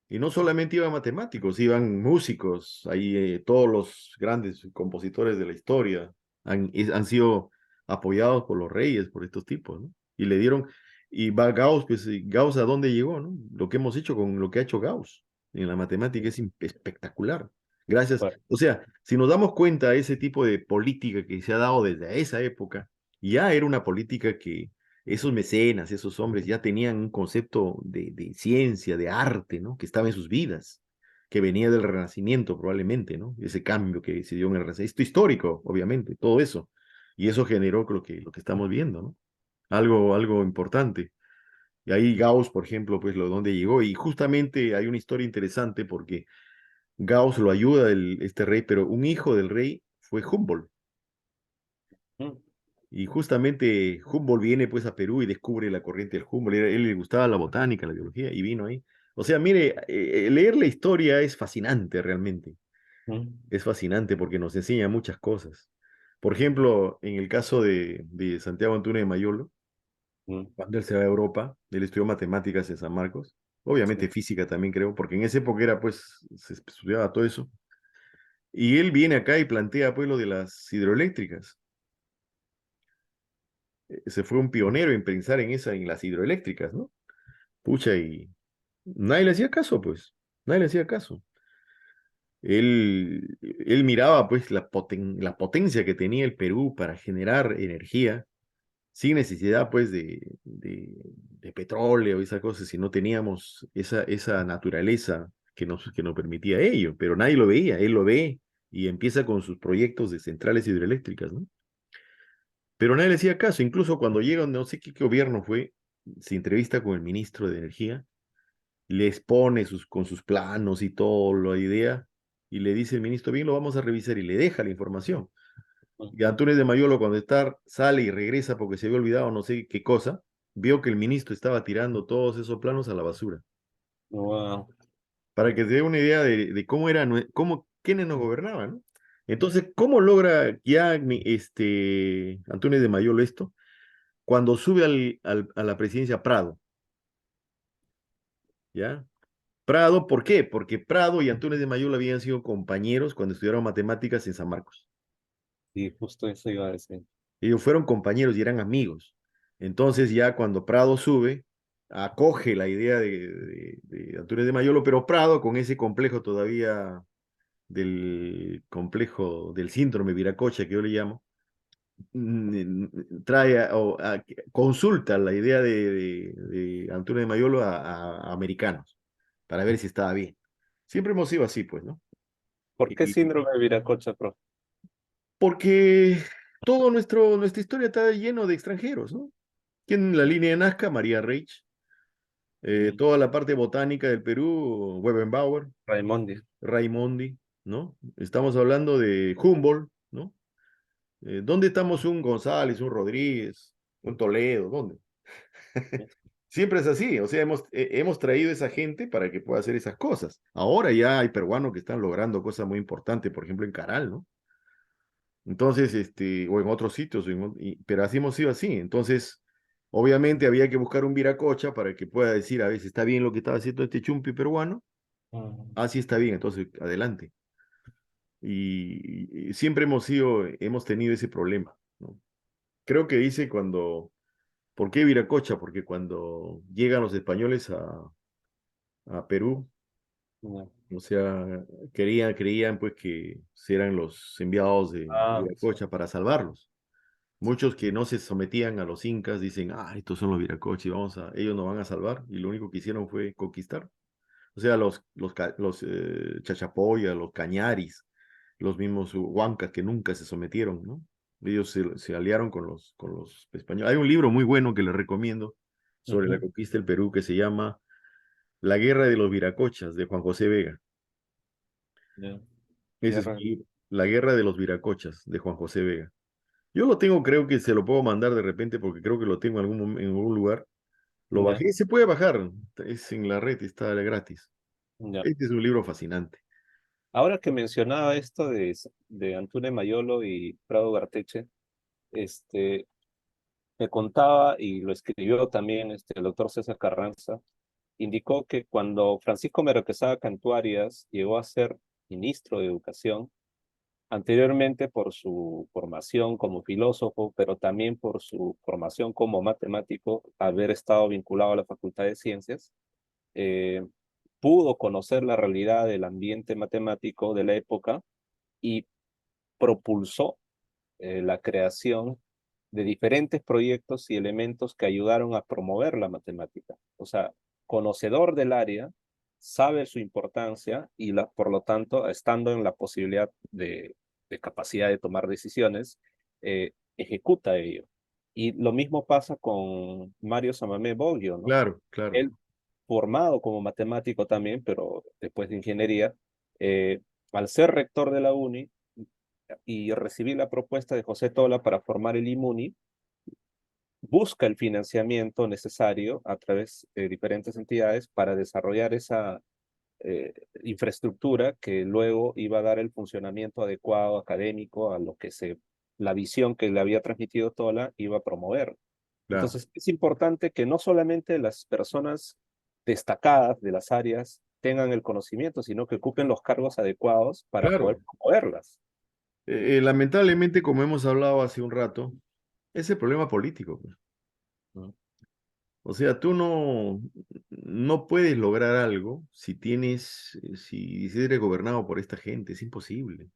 Y no solamente iban matemáticos, iban músicos, ahí todos los grandes compositores de la historia han sido apoyados por los reyes, por estos tipos, ¿no? Y le dieron, y va Gauss, pues Gauss a dónde llegó, ¿no? Lo que hemos hecho con lo que ha hecho Gauss en la matemática es espectacular. Gracias. Bueno, O sea, si nos damos cuenta, ese tipo de política que se ha dado desde esa época, ya era una política que esos mecenas, esos hombres ya tenían un concepto de ciencia, de arte, ¿no? Que estaba en sus vidas, que venía del Renacimiento probablemente, ¿no? Ese cambio que se dio en el Renacimiento, histórico, obviamente, todo eso. Y eso generó lo que estamos viendo, ¿no? Algo importante. Y ahí Gauss, por ejemplo, pues lo donde llegó. Y justamente hay una historia interesante porque Gauss lo ayuda este rey, pero un hijo del rey fue Humboldt. mm, Y justamente Humboldt viene pues a Perú y descubre la corriente del Humboldt. Él le gustaba la botánica, la biología y vino ahí. O sea, mire, leer la historia es fascinante realmente. mm, Es fascinante porque nos enseña muchas cosas. Por ejemplo, en el caso de Santiago Antunes de Mayolo, mm, cuando él se va a Europa, él estudió matemáticas en San Marcos, obviamente sí, física también creo, porque en esa época era pues, se estudiaba todo eso. Y él viene acá y plantea pues lo de las hidroeléctricas. Se fue un pionero en pensar en las hidroeléctricas, ¿no? Pucha, y nadie le hacía caso, pues, nadie le hacía caso. Él miraba pues la potencia que tenía el Perú para generar energía sin necesidad pues de petróleo y esas cosas, si no teníamos esa naturaleza que nos permitía ello, pero nadie lo veía, él lo ve y empieza con sus proyectos de centrales hidroeléctricas, ¿no? Pero nadie le hacía caso, incluso cuando llega, no sé qué gobierno fue, se entrevista con el ministro de Energía, le expone con sus planos y todo, la idea, y le dice el ministro, bien, lo vamos a revisar, y le deja la información. mm, Y Antunes de Mayolo, cuando sale y regresa porque se había olvidado no sé qué cosa, vio que el ministro estaba tirando todos esos planos a la basura. wow, Para que se dé una idea de cómo era, quiénes nos gobernaban, ¿no? Entonces, ¿cómo logra ya Antunes de Mayolo esto? Cuando sube a la presidencia Prado, ¿ya? Prado, ¿por qué? Porque Prado y Antunes de Mayolo habían sido compañeros cuando estudiaron matemáticas en San Marcos. y justo eso iba a decir. Ellos fueron compañeros y eran amigos. Entonces ya cuando Prado sube, acoge la idea de Antunes de Mayolo, pero Prado con ese complejo todavía del complejo del síndrome Viracocha que yo le llamo, trae consulta la idea de Antunes de Mayolo a americanos para ver si estaba bien. Siempre hemos sido así, pues, ¿no? ¿Por qué Y síndrome de Viracocha, profe? porque nuestra historia está lleno de extranjeros, ¿no? ¿Quién en la línea de Nazca? María Reich. Mm, Toda la parte botánica del Perú, Webenbauer, Raimondi. Raimondi, ¿no? Estamos hablando de Humboldt, ¿no? ¿Dónde estamos un González, un Rodríguez, un Toledo? ¿Dónde? Siempre es así, o sea, hemos traído esa gente para que pueda hacer esas cosas. Ahora ya hay peruanos que están logrando cosas muy importantes, por ejemplo, en Caral, ¿no? Entonces, o en otros sitios, pero así hemos sido así. Entonces, obviamente había que buscar un viracocha para que pueda decir, a veces está bien lo que estaba haciendo este chumpi peruano, Mm, así está bien, entonces adelante. Y siempre hemos tenido ese problema, ¿no? Creo que dice ¿por qué viracocha? Porque cuando llegan los españoles a Perú, no. o sea, creían pues que eran los enviados de Ah, sí. Viracocha para salvarlos. Muchos que no se sometían a los incas dicen, estos son los viracochis, ellos nos van a salvar. Y lo único que hicieron fue conquistar. O sea, los Chachapoya, los Cañaris, los mismos Huancas que nunca se sometieron, ¿no? Ellos se aliaron con los españoles. Hay un libro muy bueno que les recomiendo sobre la Ujú, conquista del Perú que se llama La Guerra de los Viracochas, de Juan José Vega. ya. Ese es un Guerra. libro, La Guerra de los Viracochas, de Juan José Vega. Yo lo tengo, creo que se lo puedo mandar de repente porque creo que lo tengo en algún lugar. Lo Ya, bajé, se puede bajar, es en la red, está gratis. ya. Este es un libro fascinante. Ahora que mencionaba esto de Antune Mayolo y Prado Garteche, este, me contaba y lo escribió también el doctor César Carranza, indicó que cuando Francisco Mero Quesada Cantuarias llegó a ser ministro de Educación, anteriormente por su formación como filósofo, pero también por su formación como matemático, haber estado vinculado a la Facultad de Ciencias, eh, pudo conocer la realidad del ambiente matemático de la época y propulsó la creación de diferentes proyectos y elementos que ayudaron a promover la matemática. O sea, conocedor del área, sabe su importancia y por lo tanto, estando en la posibilidad de capacidad de tomar decisiones, ejecuta ello. Y lo mismo pasa con Mario Samamé Boggio, ¿no? Claro, claro, Él, formado como matemático también, pero después de ingeniería, eh, al ser rector de la UNI, y recibí la propuesta de José Tola para formar el IMUNI, busca el financiamiento necesario a través de diferentes entidades para desarrollar esa infraestructura que luego iba a dar el funcionamiento adecuado académico a lo que la visión que le había transmitido Tola iba a promover. claro, Entonces, es importante que no solamente las personas destacadas de las áreas tengan el conocimiento, sino que ocupen los cargos adecuados para poder claro. promoverlas. Lamentablemente, como hemos hablado hace un rato, es el problema político, pues. ¿No? O sea, tú no puedes lograr algo si eres gobernado por esta gente. Es imposible.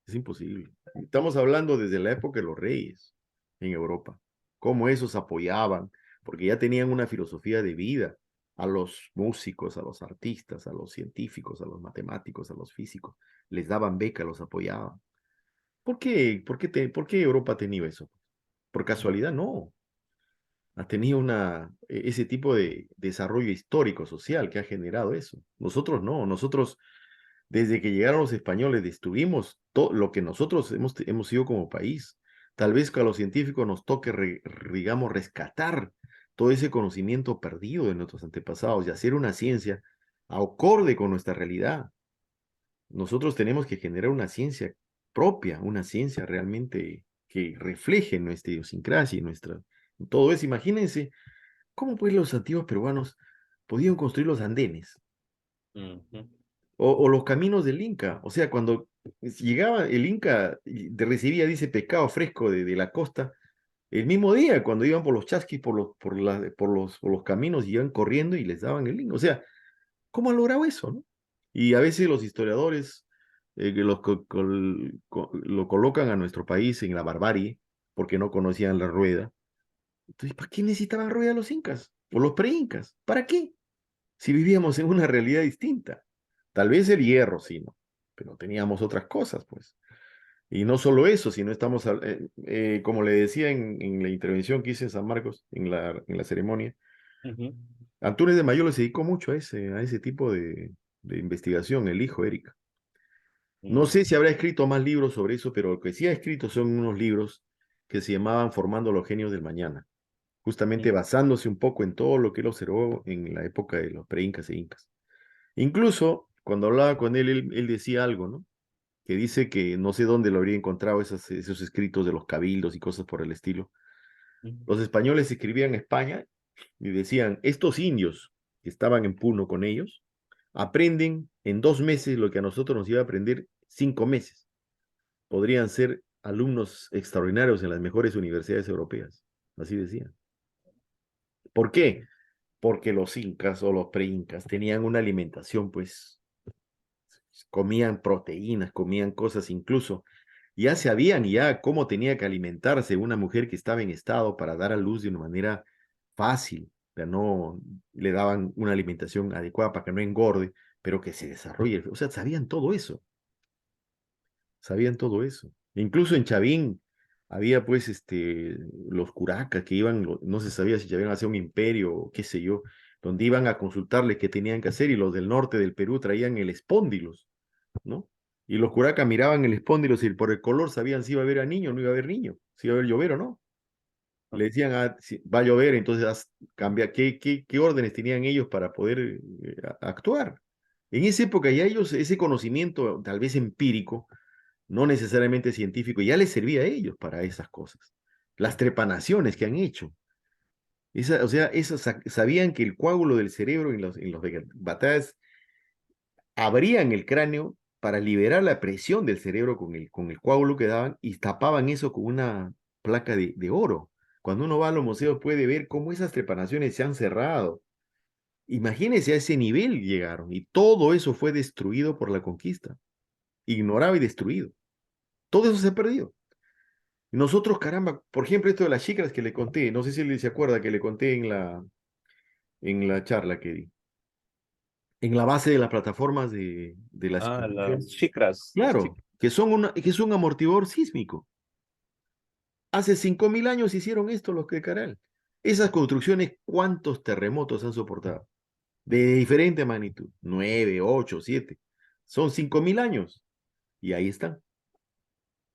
Es imposible. Estamos hablando desde la época de los reyes en Europa, cómo esos apoyaban, porque ya tenían una filosofía de vida a los músicos, a los artistas, a los científicos, a los matemáticos, a los físicos. Les daban beca, los apoyaban. ¿Por qué Europa ha tenido eso? ¿Por casualidad? No. Ha tenido ese tipo de desarrollo histórico, social que ha generado eso. Nosotros no. Nosotros desde que llegaron los españoles, destruimos todo lo que nosotros hemos sido como país. Tal vez que a los científicos nos toque, digamos, rescatar todo ese conocimiento perdido de nuestros antepasados y hacer una ciencia acorde con nuestra realidad. Nosotros tenemos que generar una ciencia propia, una ciencia realmente que refleje nuestra idiosincrasia y todo eso. Imagínense cómo pues los antiguos peruanos podían construir los andenes Ujú. o los caminos del Inca. O sea, cuando llegaba el Inca, recibía, dice, pescado fresco de la costa, el mismo día, cuando iban por los chasquis, por los caminos, iban corriendo y les daban el Inca. O sea, ¿cómo han logrado eso, no? Y a veces los historiadores que lo colocan a nuestro país en la barbarie, porque no conocían la rueda. Entonces, ¿para qué necesitaban rueda los incas o los pre-incas? ¿Para qué? Si vivíamos en una realidad distinta. Tal vez el hierro, sí, ¿no? Pero teníamos otras cosas, pues. Y no solo eso, sino como le decía en la intervención que hice en San Marcos, en la ceremonia, Ujú. Antunes de Mayo se dedicó mucho a ese tipo de investigación, el hijo Erika. No sé si Mm, habrá escrito más libros sobre eso, pero lo que sí ha escrito son unos libros que se llamaban Formando los Genios del Mañana, justamente mm, basándose un poco en todo lo que él observó en la época de los pre-incas e incas. Incluso cuando hablaba con él decía algo, ¿no? Que dice que no sé dónde lo habría encontrado esos escritos de los cabildos y cosas por el estilo. mm, Los españoles escribían en España y decían, estos indios que estaban en Puno con ellos, aprenden en 2 meses lo que a nosotros nos iba a aprender 5 meses. Podrían ser alumnos extraordinarios en las mejores universidades europeas. Así decían. ¿Por qué? Porque los incas o los pre-incas tenían una alimentación, pues, comían proteínas, comían cosas incluso. Ya sabían ya cómo tenía que alimentarse una mujer que estaba en estado para dar a luz de una manera fácil. O sea, no le daban una alimentación adecuada para que no engorde, pero que se desarrolle. O sea, sabían todo eso, sabían todo eso. Incluso en Chavín había pues los curacas que iban, no se sabía si Chavín hacía un imperio o qué sé yo, donde iban a consultarles qué tenían que hacer y los del norte del Perú traían el espóndilos, ¿no? Y los curacas miraban el espóndilos y por el color sabían si iba a haber a niño o no iba a haber niño, si iba a haber llover o no. Le decían, va a llover, entonces cambia, ¿qué órdenes tenían ellos para poder actuar? En esa época ya ellos, ese conocimiento tal vez empírico, no necesariamente científico, ya les servía a ellos para esas cosas. Las trepanaciones que han hecho. O sea, sabían que el coágulo del cerebro en los batallas abrían el cráneo para liberar la presión del cerebro con el coágulo que daban y tapaban eso con una placa de oro. Cuando uno va a los museos puede ver cómo esas trepanaciones se han cerrado. Imagínense a ese nivel llegaron y todo eso fue destruido por la conquista, ignorado y destruido. Todo eso se ha perdido. Nosotros, caramba, por ejemplo, esto de las chicas que le conté, no sé si él se acuerda que le conté en la charla que di, en la base de las plataformas de las Ah, las construcciones. chicras, las Claro, chicras. que es un amortiguador sísmico. Hace 5.000 años hicieron esto los de Caral. Esas construcciones, ¿cuántos terremotos han soportado? De diferente magnitud, 9, 8, 7. Son 5.000 años y ahí están,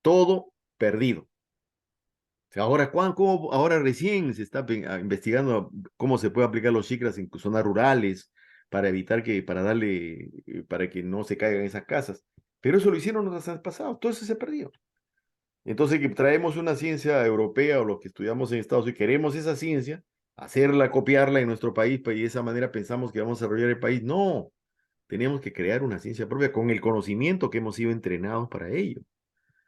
todo perdido. O sea, ahora, ahora recién se está investigando cómo se puede aplicar los chicras en zonas rurales para evitar para darle, para que no se caigan esas casas. Pero eso lo hicieron los pasados, todo eso se perdió. Entonces, que traemos una ciencia europea o lo que estudiamos en Estados Unidos y queremos esa ciencia, hacerla, copiarla en nuestro país, y de esa manera pensamos que vamos a desarrollar el país. No, tenemos que crear una ciencia propia con el conocimiento que hemos sido entrenados para ello.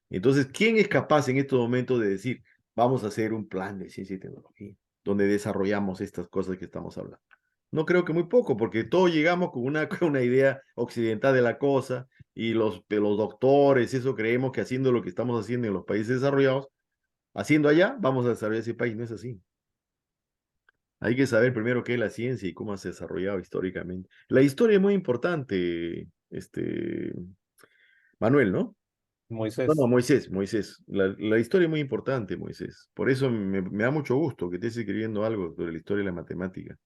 Entonces, ¿quién es capaz en estos momentos de decir, vamos a hacer un plan de ciencia y tecnología, donde desarrollamos estas cosas que estamos hablando? No creo que muy poco, porque todos llegamos con con una idea occidental de la cosa y de los doctores, eso creemos que haciendo lo que estamos haciendo en los países desarrollados, haciendo allá, vamos a desarrollar ese país. No es así. Hay que saber primero qué es la ciencia y cómo se ha desarrollado históricamente. La historia es muy importante, Manuel, ¿no? No, no, Moisés. Moisés. La historia es muy importante, Moisés. Por eso me da mucho gusto que estés escribiendo algo sobre la historia de la matemática,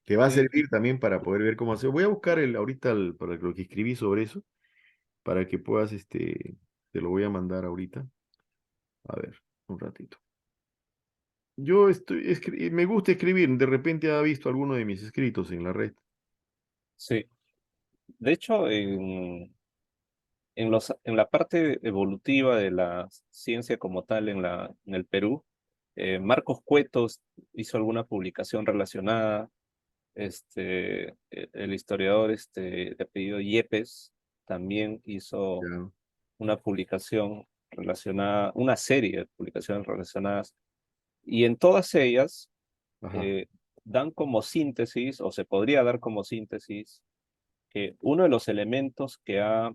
que va a Sí, servir también para poder ver cómo hacer. Voy a buscar para lo que escribí sobre eso, para que puedas, te lo voy a mandar ahorita. A ver, un ratito. Me gusta escribir, de repente ha visto alguno de mis escritos en la red. sí. De hecho, en la parte evolutiva de la ciencia como tal en el Perú, Marcos Cuetos hizo alguna publicación relacionada, el historiador de apellido Yepes también hizo Ya. una publicación relacionada, una serie de publicaciones relacionadas, y en todas ellas Ajá. eh, dan como síntesis, o se podría dar como síntesis, que uno de los elementos que ha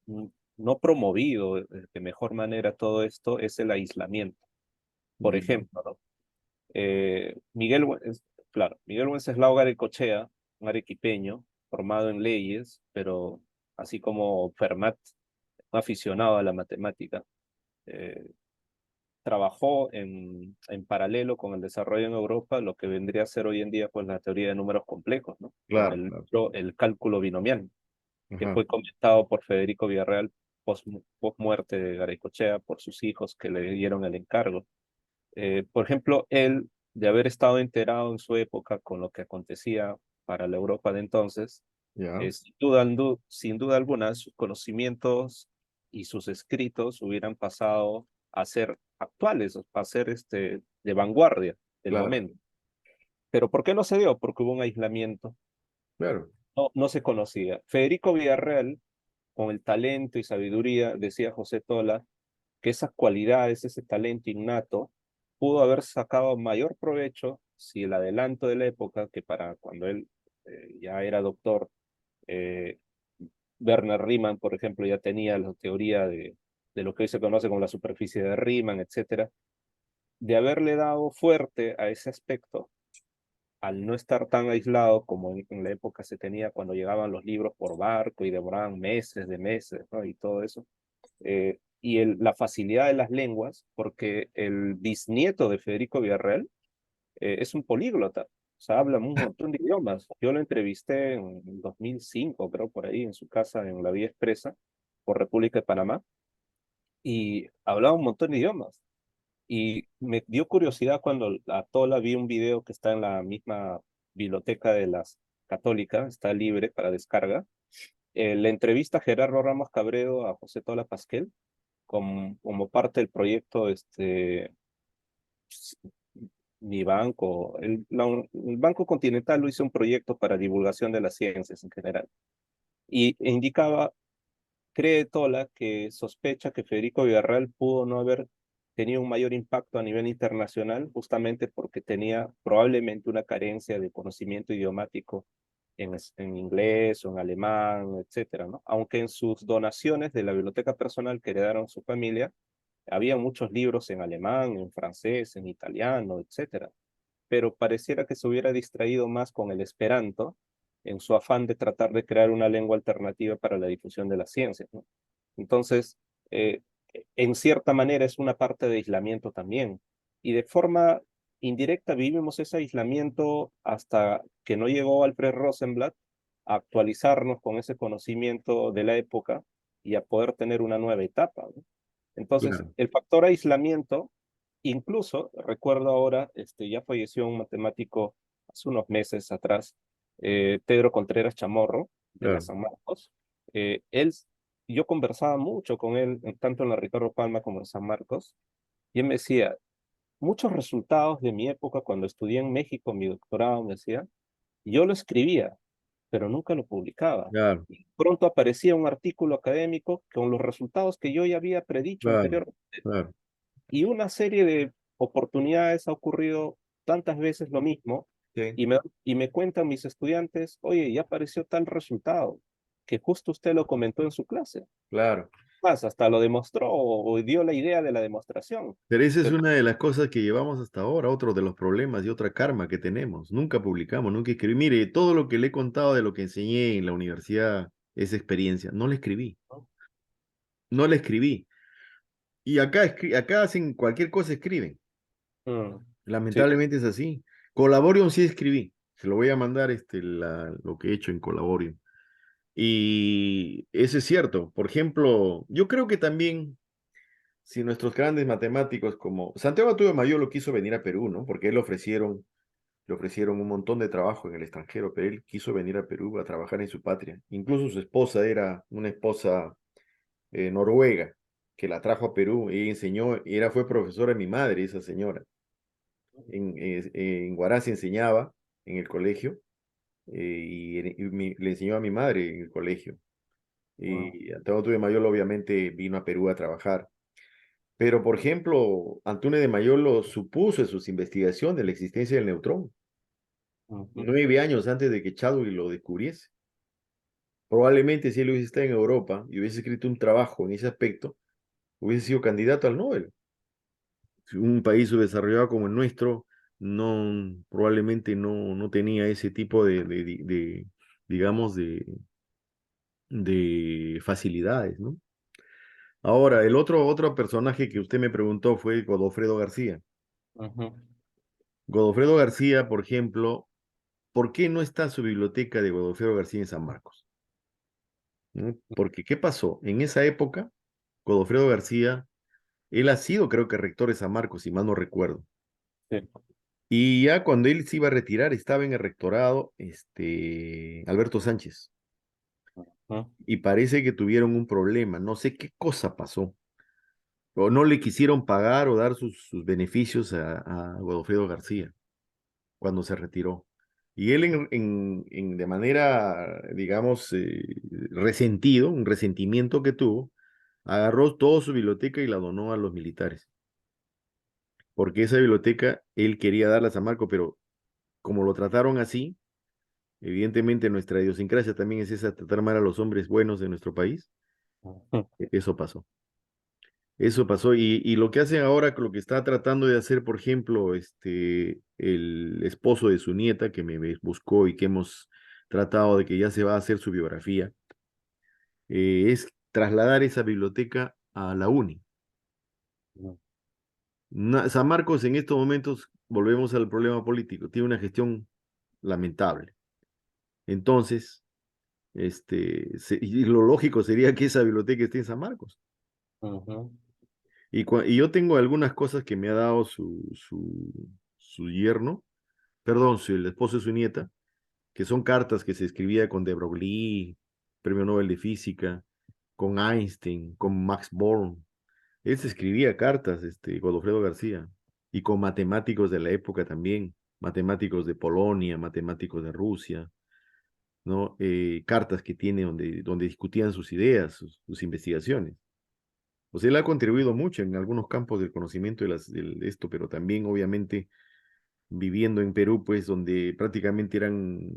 mm, no promovido de mejor manera todo esto es el aislamiento. Por Mm, ejemplo, ¿no? Claro, Miguel Wenceslao Garaycochea, un arequipeño formado en leyes, pero así como Fermat, un aficionado a la matemática, eh, trabajó en paralelo con el desarrollo en Europa, lo que vendría a ser hoy en día pues la teoría de números complejos, ¿no? Con claro, claro. el cálculo binomial, que Ajá. fue comentado por Federico Villarreal post muerte de Garaycochea por sus hijos que le dieron el encargo. Por ejemplo, él, de haber estado enterado en su época con lo que acontecía para la Europa de entonces, Ya, sin duda alguna, sus conocimientos y sus escritos hubieran pasado a ser actuales, a ser de vanguardia del claro, momento. Pero ¿por qué no se dio? Porque hubo un aislamiento, claro. no se conocía. Federico Villarreal, con el talento y sabiduría, decía José Tola, que esas cualidades, ese talento innato, pudo haber sacado mayor provecho si el adelanto de la época, que para cuando él ya era doctor, eh, Werner Riemann, por ejemplo, ya tenía la teoría de lo que hoy se conoce como la superficie de Riemann, etcétera, de haberle dado fuerte a ese aspecto, al no estar tan aislado como en la época se tenía cuando llegaban los libros por barco y demoraban meses de meses, ¿no? Y todo eso, y la facilidad de las lenguas, porque el bisnieto de Federico Villarreal es un políglota, o sea, habla un montón de idiomas. Yo lo entrevisté en 2005, creo, por ahí, en su casa en la Vía Expresa, por República de Panamá, y hablaba un montón de idiomas. Y me dio curiosidad cuando a Tola vi un video que está en la misma biblioteca de las Católicas, está libre para descarga. La entrevista a Gerardo Ramos Cabredo a José Tola Pasquel como parte del proyecto Mi Banco. El Banco Continental lo hizo un proyecto para divulgación de las ciencias en general. Y indicaba, cree Tola, que sospecha que Federico Villarreal pudo no haber tenía un mayor impacto a nivel internacional justamente porque tenía probablemente una carencia de conocimiento idiomático en inglés o en alemán, etcétera, ¿no? Aunque en sus donaciones de la biblioteca personal que heredaron su familia, había muchos libros en alemán, en francés, en italiano, etcétera, pero pareciera que se hubiera distraído más con el esperanto en su afán de tratar de crear una lengua alternativa para la difusión de las ciencias, ¿no? Entonces, eh, en cierta manera es una parte de aislamiento también. Y de forma indirecta vivimos ese aislamiento hasta que no llegó Alfred Rosenblatt a actualizarnos con ese conocimiento de la época y a poder tener una nueva etapa, ¿no? Entonces, Claro, el factor aislamiento, incluso recuerdo ahora, ya falleció un matemático hace unos meses atrás, Pedro Contreras Chamorro, de la claro, San Marcos. Él, yo conversaba mucho con él, tanto en la Ricardo Palma como en San Marcos, y él me decía, muchos resultados de mi época cuando estudié en México, mi doctorado, me decía, yo lo escribía, pero nunca lo publicaba. claro, Y pronto aparecía un artículo académico con los resultados que yo ya había predicho claro, anteriormente. claro. Y una serie de oportunidades ha ocurrido tantas veces lo mismo, Sí, y me cuentan mis estudiantes, oye, ya apareció tal resultado, que justo usted lo comentó en su clase. claro. Más, hasta lo demostró o dio la idea de la demostración. Pero esa es Pero, una de las cosas que llevamos hasta ahora, otro de los problemas y otra karma que tenemos. Nunca publicamos, nunca escribí. Mire, todo lo que le he contado de lo que enseñé en la universidad, esa experiencia, no la escribí, ¿no? no la escribí. Y acá, acá hacen cualquier cosa, escriben. Mm, sí. Lamentablemente es así. Colaborium sí escribí. Se lo voy a mandar lo que he hecho en Colaborium. Y eso es cierto. Por ejemplo, yo creo que también si nuestros grandes matemáticos como Santiago Tuve Mayor lo quiso venir a Perú, ¿no? Porque él le ofrecieron un montón de trabajo en el extranjero, pero él quiso venir a Perú a trabajar en su patria. Incluso su esposa era una esposa noruega que la trajo a Perú y enseñó, fue profesora de mi madre, esa señora. En Huaraz enseñaba en el colegio le enseñó a mi madre en el colegio. Mm, Y Antonio de Mayolo obviamente vino a Perú a trabajar. Pero, por ejemplo, Antunes de Mayolo supuso en sus investigaciones la existencia del neutrón ujú, 9 años antes de que Chadwick lo descubriese. Probablemente si él hubiese estado en Europa y hubiese escrito un trabajo en ese aspecto, hubiese sido candidato al Nobel. Si un país subdesarrollado como el nuestro probablemente no tenía ese tipo digamos, de facilidades, ¿no? Ahora, otro personaje que usted me preguntó fue Godofredo García. ujú, Godofredo García, por ejemplo, ¿por qué no está su biblioteca de Godofredo García en San Marcos? ¿No? Porque, ¿qué pasó? En esa época, Godofredo García, él ha sido, creo que, rector de San Marcos, si mal no recuerdo. sí, Y ya cuando él se iba a retirar, estaba en el rectorado, Alberto Sánchez. ujú, Y parece que tuvieron un problema, no sé qué cosa pasó. O no le quisieron pagar o dar sus beneficios a Godofredo García cuando se retiró. Y él de manera, digamos, resentido, un resentimiento que tuvo, agarró toda su biblioteca y la donó a los militares. Porque esa biblioteca él quería darla a San Marco, pero como lo trataron así, evidentemente nuestra idiosincrasia también es esa, tratar mal a los hombres buenos de nuestro país, ujú, eso pasó. Eso pasó y lo que hacen ahora, lo que está tratando de hacer, por ejemplo, el esposo de su nieta que me buscó y que hemos tratado de que ya se va a hacer su biografía, es trasladar esa biblioteca a la UNI. ujú, San Marcos en estos momentos, volvemos al problema político, tiene una gestión lamentable. Entonces, y lo lógico sería que esa biblioteca esté en San Marcos. ujú, Y yo tengo algunas cosas que me ha dado su yerno, perdón, el esposo de su nieta, que son cartas que se escribía con de Broglie, Premio Nobel de Física, con Einstein, con Max Born. Él se escribía cartas, Godofredo García, y con matemáticos de la época también, matemáticos de Polonia, matemáticos de Rusia, ¿no? Cartas que tiene donde discutían sus ideas, sus investigaciones. O sea, él ha contribuido mucho en algunos campos del conocimiento de esto, pero también obviamente viviendo en Perú, pues donde prácticamente eran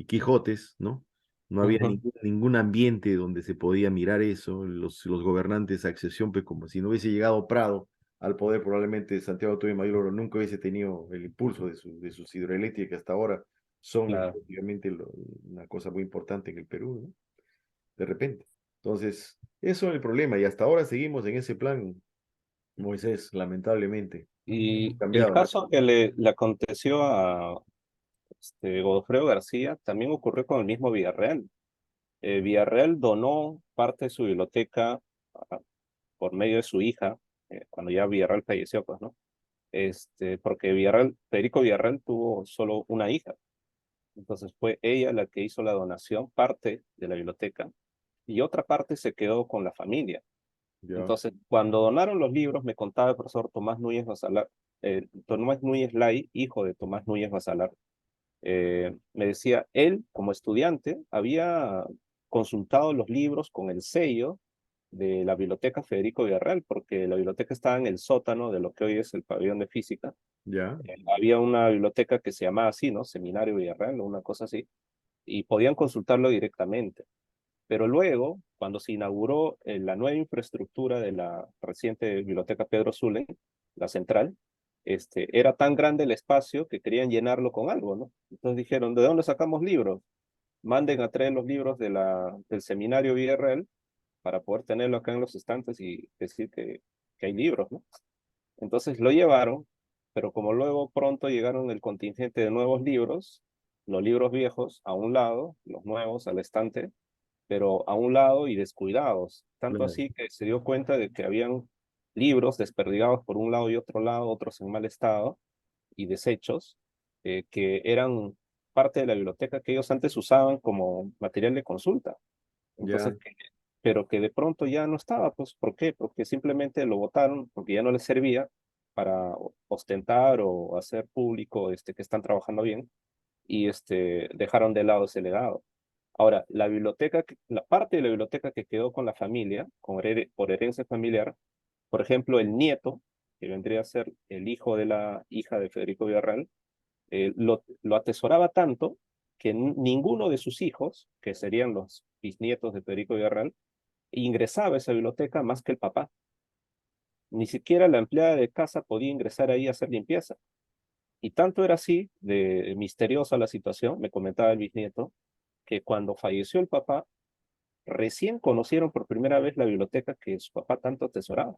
Quijotes, ¿no? No había Ujú, ningún ambiente donde se podía mirar eso, los gobernantes a excepción, pues como si no hubiese llegado Prado al poder, probablemente Santiago Toyo Mayor nunca hubiese tenido el impulso de sus hidroeléctricas que hasta ahora son claro. prácticamente una cosa muy importante en el Perú, ¿no? De repente. Entonces, eso es el problema y hasta ahora seguimos en ese plan, Moisés, lamentablemente. Y el Cambiado, ¿no? caso que le aconteció a Godofredo García también ocurrió con el mismo Villarreal. Villarreal donó parte de su biblioteca ah, por medio de su hija, cuando ya Villarreal falleció, pues, ¿no? Porque Federico Villarreal tuvo solo una hija. Entonces fue ella la que hizo la donación, parte de la biblioteca, y otra parte se quedó con la familia. Ya, Entonces, cuando donaron los libros, me contaba el profesor Tomás Núñez Basalar, Tomás Núñez Lai, hijo de Tomás Núñez Basalar, me decía, él como estudiante había consultado los libros con el sello de la biblioteca Federico Villarreal, porque la biblioteca estaba en el sótano de lo que hoy es el pabellón de física. ya, Había una biblioteca que se llamaba así, ¿no? Seminario Villarreal o una cosa así, y podían consultarlo directamente. Pero luego, cuando se inauguró la nueva infraestructura de la reciente Biblioteca Pedro Zulem, la central, era tan grande el espacio que querían llenarlo con algo, ¿no? Entonces dijeron, ¿de dónde sacamos libros? Manden a traer los libros del seminario Villarreal para poder tenerlo acá en los estantes y decir que hay libros, ¿no? Entonces lo llevaron, pero como luego pronto llegaron el contingente de nuevos libros, los libros viejos a un lado, los nuevos al estante, pero a un lado y descuidados. Tanto claro, así que se dio cuenta de que habían libros desperdigados por un lado y otro lado, otros en mal estado y desechos, que eran parte de la biblioteca que ellos antes usaban como material de consulta. ya, Entonces, pero que de pronto ya no estaba, pues, ¿por qué? Porque simplemente lo botaron, porque ya no les servía para ostentar o hacer público que están trabajando bien y dejaron de lado ese legado. Ahora, la parte de la biblioteca que quedó con la familia, por herencia familiar, por ejemplo, el nieto, que vendría a ser el hijo de la hija de Federico Villarreal, lo atesoraba tanto que ninguno de sus hijos, que serían los bisnietos de Federico Villarreal, ingresaba a esa biblioteca más que el papá. Ni siquiera la empleada de casa podía ingresar ahí a hacer limpieza. Y tanto era así de misteriosa la situación, me comentaba el bisnieto, que cuando falleció el papá, recién conocieron por primera vez la biblioteca que su papá tanto atesoraba.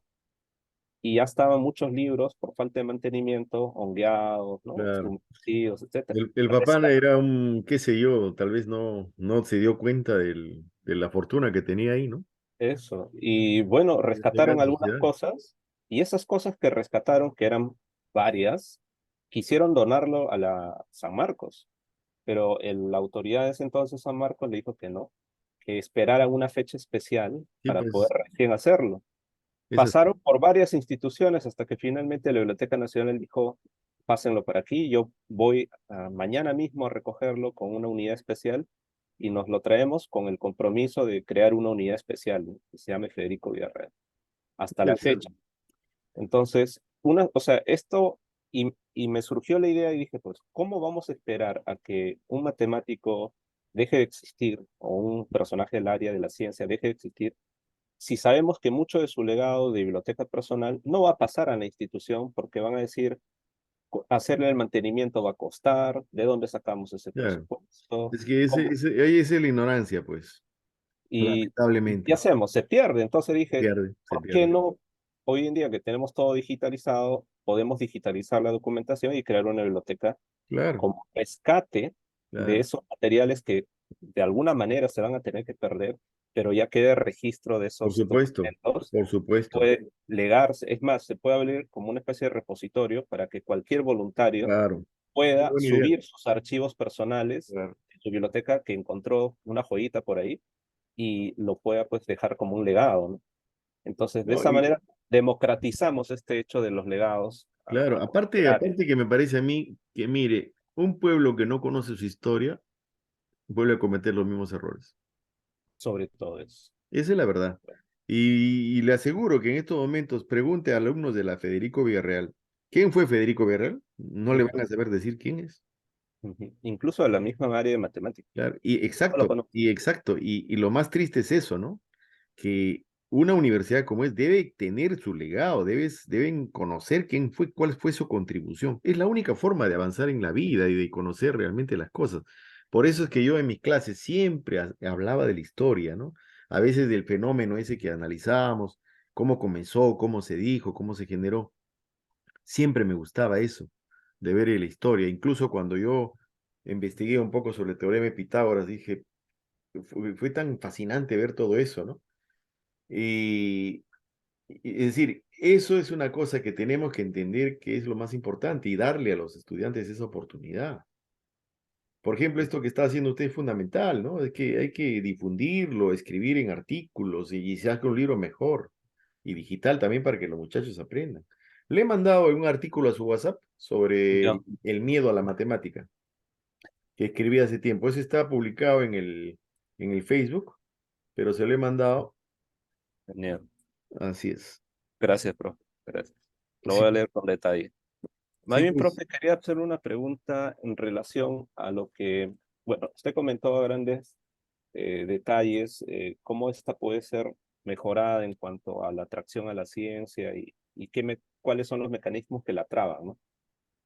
Y ya estaban muchos libros por falta de mantenimiento, hongueados, ¿no? claro. Oscurecidos, etcétera. El papá era un, qué sé yo, tal vez no se dio cuenta de la fortuna que tenía ahí, ¿no? Eso. Y bueno, De la rescataron algunas sociedad. cosas y esas cosas que rescataron, que eran varias, quisieron donarlo a la San Marcos, pero la autoridad de ese entonces San Marcos le dijo que no, que esperaran una fecha especial Sí, para poder pues, recién hacerlo. es así. Pasaron por varias instituciones hasta que finalmente la Biblioteca Nacional dijo, pásenlo por aquí, yo voy mañana mismo a recogerlo con una unidad especial y nos lo traemos con el compromiso de crear una unidad especial, ¿no? Que se llame Federico Villarreal, hasta la Puede ser. fecha. Entonces, o sea, y me surgió la idea y dije, pues, ¿cómo vamos a esperar a que un matemático deje de existir o un personaje del área de la ciencia deje de existir si sabemos que mucho de su legado de biblioteca personal no va a pasar a la institución porque van a decir, hacerle el mantenimiento va a costar, ¿de dónde sacamos ese Claro. presupuesto? Es que ¿Cómo? ahí es la ignorancia, pues, ¿Y qué lamentablemente. hacemos? Se pierde. Entonces dije, Se ¿por qué pierde. no? Hoy en día que tenemos todo digitalizado, podemos digitalizar la documentación y crear una biblioteca Claro, como rescate de claro. esos materiales que de alguna manera se van a tener que perder, pero ya quede registro de Por esos supuesto, documentos por y supuesto. puede legarse. Es más, se puede abrir como una especie de repositorio para que cualquier voluntario Claro. Qué pueda buena idea. subir sus archivos personales Claro. de su biblioteca que encontró una joyita por ahí y lo pueda pues dejar como un legado, ¿no? Entonces, de No, esa manera democratizamos este hecho de los legados claro, del área, aparte que me parece a mí que, mire, un pueblo que no conoce su historia vuelve a cometer los mismos errores. sobre todo eso. Esa es la verdad. Y le aseguro que en estos momentos pregunte a alumnos de la Federico Villarreal, ¿quién fue Federico Villarreal? No le van Ujú, a saber decir quién es. ujú. Incluso a la misma área de matemáticas. Claro, No lo conozco. y lo más triste es eso, ¿no? Que una universidad como es debe tener su legado, deben conocer quién fue, cuál fue su contribución. Es la única forma de avanzar en la vida y de conocer realmente las cosas. Por eso es que yo en mis clases siempre hablaba de la historia, ¿no? A veces del fenómeno ese que analizábamos, cómo comenzó, cómo se dijo, cómo se generó. Siempre me gustaba eso, de ver la historia. Incluso cuando yo investigué un poco sobre el teorema de Pitágoras, dije, fue tan fascinante ver todo eso, ¿no? Y, es decir, eso es una cosa que tenemos que entender que es lo más importante y darle a los estudiantes esa oportunidad. Por ejemplo, esto que está haciendo usted es fundamental, ¿no? Es que hay que difundirlo, escribir en artículos y se haga un libro mejor y digital también para que los muchachos aprendan. Le he mandado un artículo a su WhatsApp sobre Ya, el miedo a la matemática que escribí hace tiempo. Ese está publicado en el Facebook, pero se lo he mandado. genial. Así es. Gracias, profe. Gracias. Lo voy a Sí, leer con detalle. Más sí, bien, pues. profe, quería hacer una pregunta en relación a lo que, bueno, usted comentó a grandes detalles, cómo esta puede ser mejorada en cuanto a la atracción a la ciencia y cuáles son los mecanismos que la traban, ¿no?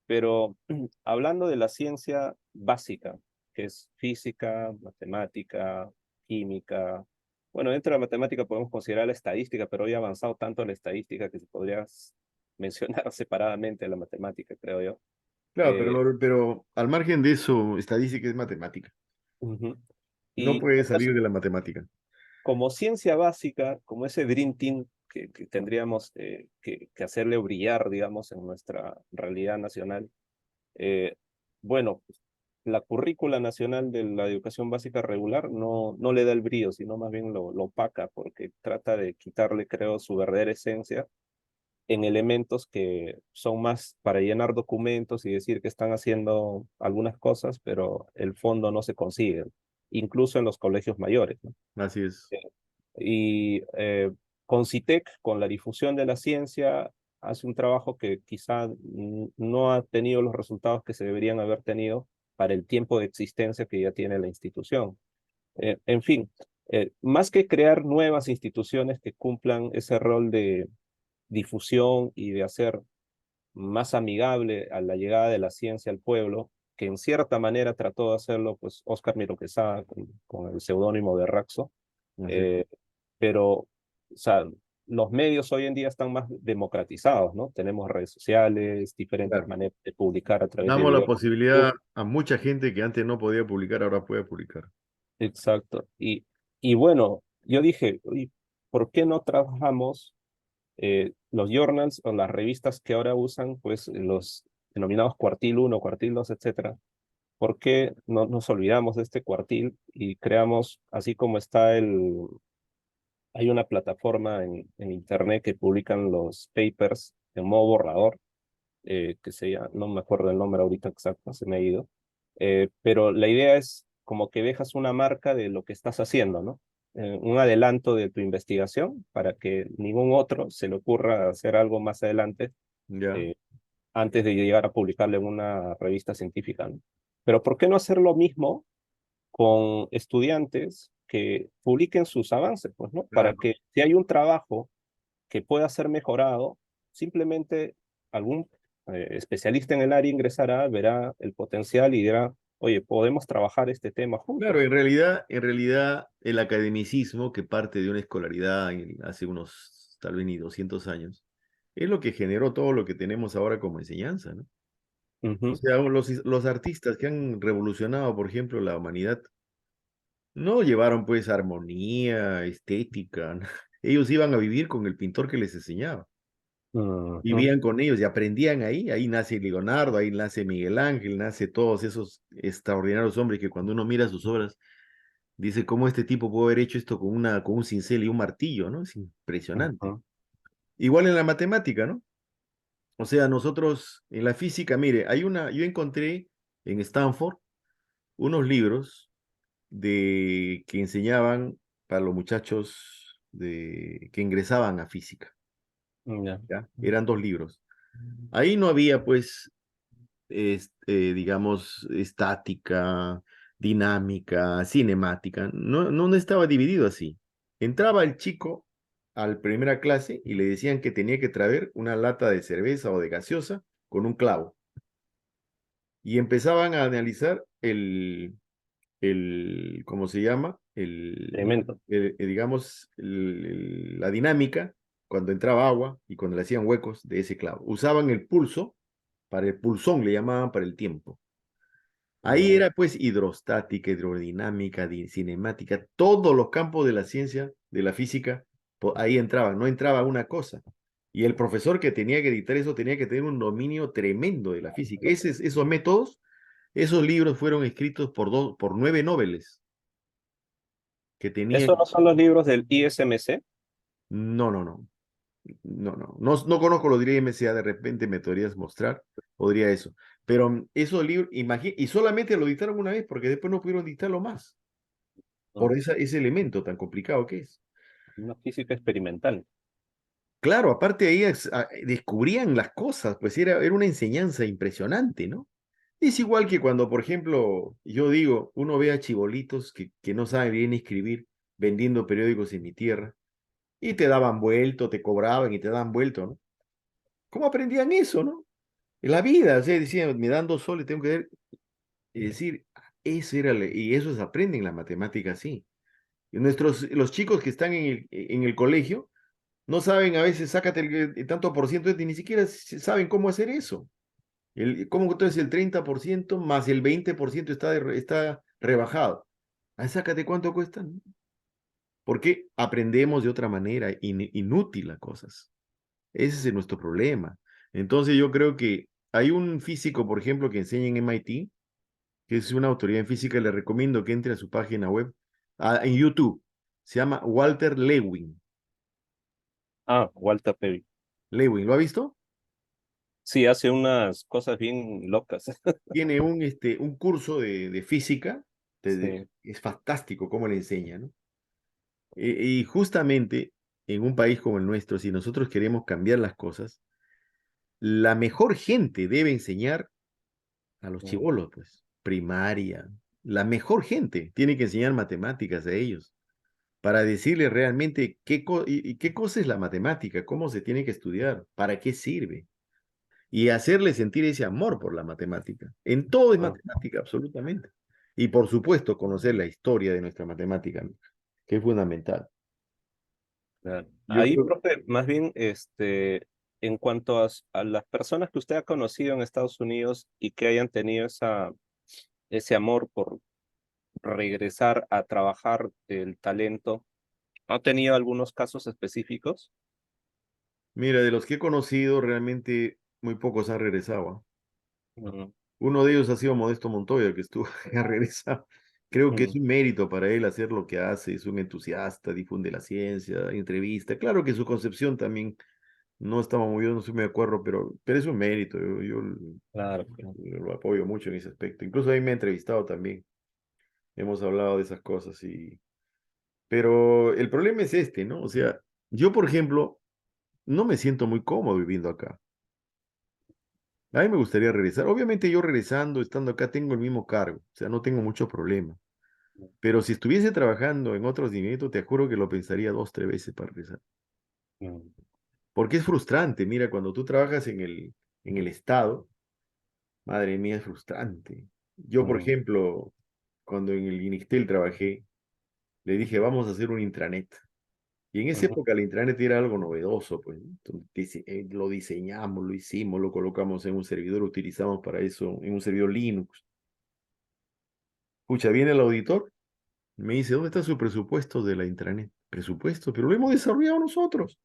Pero hablando de la ciencia básica, que es física, matemática, química, bueno, dentro de la matemática podemos considerar la estadística, pero hoy ha avanzado tanto la estadística que se podría mencionar separadamente la matemática, creo yo. Claro, Eh, pero al margen de eso, estadística es matemática. Ujú. No Y puede entonces, salir de la matemática. como ciencia básica, como ese Dream Team que tendríamos que hacerle brillar, digamos, en nuestra realidad nacional, eh, bueno, pues, la currícula nacional de la educación básica regular no le da el brillo, sino más bien lo opaca, porque trata de quitarle, creo, su verdadera esencia en elementos que son más para llenar documentos y decir que están haciendo algunas cosas, pero el fondo no se consigue, incluso en los colegios mayores, ¿no? Así es. Y Concitec, con la difusión de la ciencia, hace un trabajo que quizá no ha tenido los resultados que se deberían haber tenido para el tiempo de existencia que ya tiene la institución. En fin, más que crear nuevas instituciones que cumplan ese rol de difusión y de hacer más amigable a la llegada de la ciencia al pueblo, que en cierta manera trató de hacerlo pues Óscar Miro Quesada con el seudónimo de Raxo, Así es. eh, pero, o sea, los medios hoy en día están más democratizados, ¿no? Tenemos redes sociales, diferentes Claro. maneras de publicar a través de Damos la videos. posibilidad a mucha gente que antes no podía publicar, ahora puede publicar. Exacto. Y bueno, yo dije, "Oye, ¿por qué no trabajamos los journals o las revistas que ahora usan, pues los denominados cuartil uno, cuartil 2, etcétera? ¿Por qué no nos olvidamos de este cuartil y creamos, así como está hay una plataforma en internet que publican los papers en modo borrador, que se llama, no me acuerdo el nombre ahorita exacto, se me ha ido, pero la idea es como que dejas una marca de lo que estás haciendo, ¿no? Un adelanto de tu investigación para que ningún otro se le ocurra hacer algo más adelante Ya, eh, antes de llegar a publicarlo en una revista científica, ¿no? Pero ¿por qué no hacer lo mismo con estudiantes que publiquen sus avances, pues, ¿no? Para claro. que si hay un trabajo que pueda ser mejorado, simplemente algún especialista en el área ingresará, verá el potencial y dirá, oye, podemos trabajar este tema Claro, juntos. en realidad, el academicismo que parte de una escolaridad hace unos, tal vez ni 200 años, es lo que generó todo lo que tenemos ahora como enseñanza, ¿no? O Ujú, sea, los artistas que han revolucionado, por ejemplo, la humanidad, no llevaron pues armonía, estética, ¿no? Ellos iban a vivir con el pintor que les enseñaba. ujú, Vivían con ellos y aprendían ahí. Ahí nace Leonardo, ahí nace Miguel Ángel, nace todos esos extraordinarios hombres que cuando uno mira sus obras, dice cómo este tipo pudo haber hecho esto con un cincel y un martillo, ¿no? Es impresionante. ujú, Igual en la matemática, ¿no? O sea, nosotros en la física, mire, yo encontré en Stanford unos libros que enseñaban para los muchachos. que ingresaban a física, Ya. ¿ya? Eran 2 libros. Ahí no había, pues, digamos, estática, dinámica, cinemática. No, no estaba dividido así. Entraba el chico al primera clase y le decían que tenía que traer una lata de cerveza o de gaseosa con un clavo. Y empezaban a analizar ¿cómo se llama? Tremendo. Digamos, la dinámica cuando entraba agua y cuando le hacían huecos de ese clavo. Usaban el pulso, para el pulsón le llamaban para el tiempo. Ahí Ya. era pues hidrostática, hidrodinámica, cinemática, todos los campos de la ciencia, de la física, ahí entraban, no entraba una cosa. Y el profesor que tenía que editar eso tenía que tener un dominio tremendo de la física. Esos métodos, esos libros fueron escritos por 9 nobeles que tenían... ¿Esos no son los libros del ISMC? No, no, no, no conozco lo diría MCA, de repente me podrías mostrar, podría eso. Pero esos libros, y solamente lo dictaron una vez porque después no pudieron dictarlo más. No, Por ese elemento tan complicado que es. una física experimental. Claro, aparte ahí descubrían las cosas, pues era una enseñanza impresionante, ¿no? Es igual que cuando, por ejemplo, yo digo, uno ve a chibolitos que no saben bien escribir vendiendo periódicos en mi tierra y te daban vuelto, te cobraban y te daban vuelto, ¿no? ¿Cómo aprendían eso, no? En la vida, o sea, decían, me dan 2 soles, tengo que ver, y decir, eso era, y eso se aprende en la matemática, sí. Y los chicos que están en el colegio, no saben a veces, sácate el tanto por ciento, ni siquiera saben cómo hacer eso. ¿Cómo entonces el 30% más el 20% está rebajado? Ah, sácate cuánto cuestan. Porque aprendemos de otra manera, inútil las cosas. Ese es nuestro problema. Entonces yo creo que hay un físico, por ejemplo, que enseña en MIT, que es una autoridad en física, le recomiendo que entre a su página web, en YouTube. Se llama Walter Lewin. Ah, Walter Perry. Lewin, ¿lo ha visto? Sí, hace unas cosas bien locas. Tiene un curso de física, Sí. es fantástico cómo le enseña, ¿no? Y justamente en un país como el nuestro, si nosotros queremos cambiar las cosas, la mejor gente debe enseñar a los Mm, chibolos, pues, primaria. La mejor gente tiene que enseñar matemáticas a ellos para decirles realmente qué cosa es la matemática, cómo se tiene que estudiar, para qué sirve. Y hacerles sentir ese amor por la matemática. En todo es mm, matemática, absolutamente. Y por supuesto, conocer la historia de nuestra matemática, ¿no? Que es fundamental. claro. Yo Ahí, creo, profe, más bien, en cuanto a las personas que usted ha conocido en Estados Unidos y que hayan tenido ese amor por regresar a trabajar el talento, ¿ha tenido algunos casos específicos? mira, de los que he conocido, realmente muy pocos han regresado. ¿Ah? Mm, Uno de ellos ha sido Modesto Montoya, que estuvo, ha regresado. Creo que es mm, un mérito para él hacer lo que hace, es un entusiasta, difunde la ciencia, entrevista. Claro que su concepción también no estaba muy bien, no estoy muy de acuerdo, pero es un mérito. Yo claro, claro. lo apoyo mucho en ese aspecto. Incluso a mí me ha entrevistado también. Hemos hablado de esas cosas pero el problema es este, ¿no? O sea, yo, por ejemplo, no me siento muy cómodo viviendo acá. A mí me gustaría regresar. Obviamente yo regresando, estando acá, tengo el mismo cargo, o sea, no tengo mucho problema. Pero si estuviese trabajando en otros niveles, te juro que lo pensaría 2, 3 veces para regresar. Mm, Porque es frustrante, mira, cuando tú trabajas en el Estado, madre mía, es frustrante. Yo, por mm, ejemplo, cuando en el Inistel trabajé, le dije, vamos a hacer un intranet. Y en esa ujú, época la intranet era algo novedoso, pues, ¿no? Entonces, lo diseñamos, lo hicimos, lo colocamos en un servidor, lo utilizamos para eso, en un servidor Linux. Escucha, viene el auditor, me dice, ¿dónde está su presupuesto de la intranet? Presupuesto, pero lo hemos desarrollado nosotros.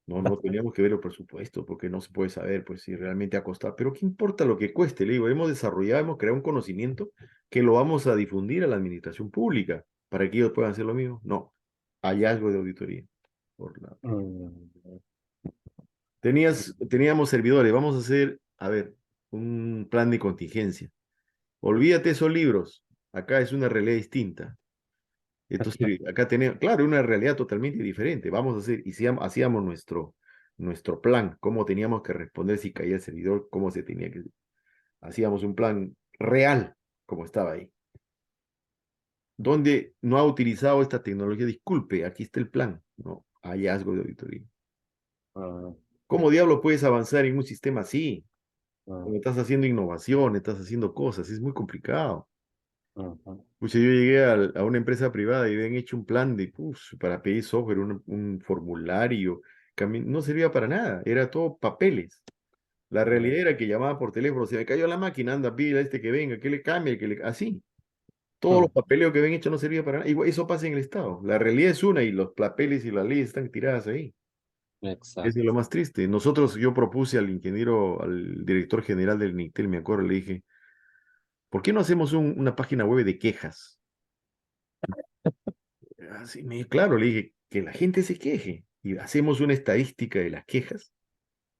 No, no teníamos que ver el presupuesto porque no se puede saber, pues, si realmente ha costado. Pero ¿qué importa lo que cueste? Le digo, hemos desarrollado, hemos creado un conocimiento que lo vamos a difundir a la administración pública para que ellos puedan hacer lo mismo. No, hallazgo de auditoría. Por la... mm, Teníamos servidores, vamos a hacer, a ver, un plan de contingencia. Olvídate esos libros, acá es una realidad distinta. Entonces, acá tenemos, claro, una realidad totalmente diferente. Vamos a hacer, hacíamos nuestro plan, cómo teníamos que responder si caía el servidor, cómo se tenía que... Hacíamos un plan real, como estaba ahí. Donde no ha utilizado esta tecnología, disculpe, aquí está el plan. No, hallazgo de auditoría. Ah, ¿Cómo diablo puedes avanzar en un sistema así? ah, Cuando estás haciendo innovación, estás haciendo cosas, es muy complicado. ajá, Pues yo llegué a una empresa privada y habían hecho un plan de, para pedir software, un formulario, no servía para nada, era todo papeles. La ya, realidad era que llamaba por teléfono, se me cayó la máquina, anda, pila este que venga, que le cambie, así. Todos los mm, papeleos que habían hecho no servía para nada. Igual, eso pasa en el Estado. La realidad es una y los papeles y las leyes están tiradas ahí. Eso es exacto. lo más triste. Yo propuse al ingeniero, al director general del NICTEL, me acuerdo, le dije, ¿por qué no hacemos una página web de quejas? Así claro, le dije, que la gente se queje y hacemos una estadística de las quejas.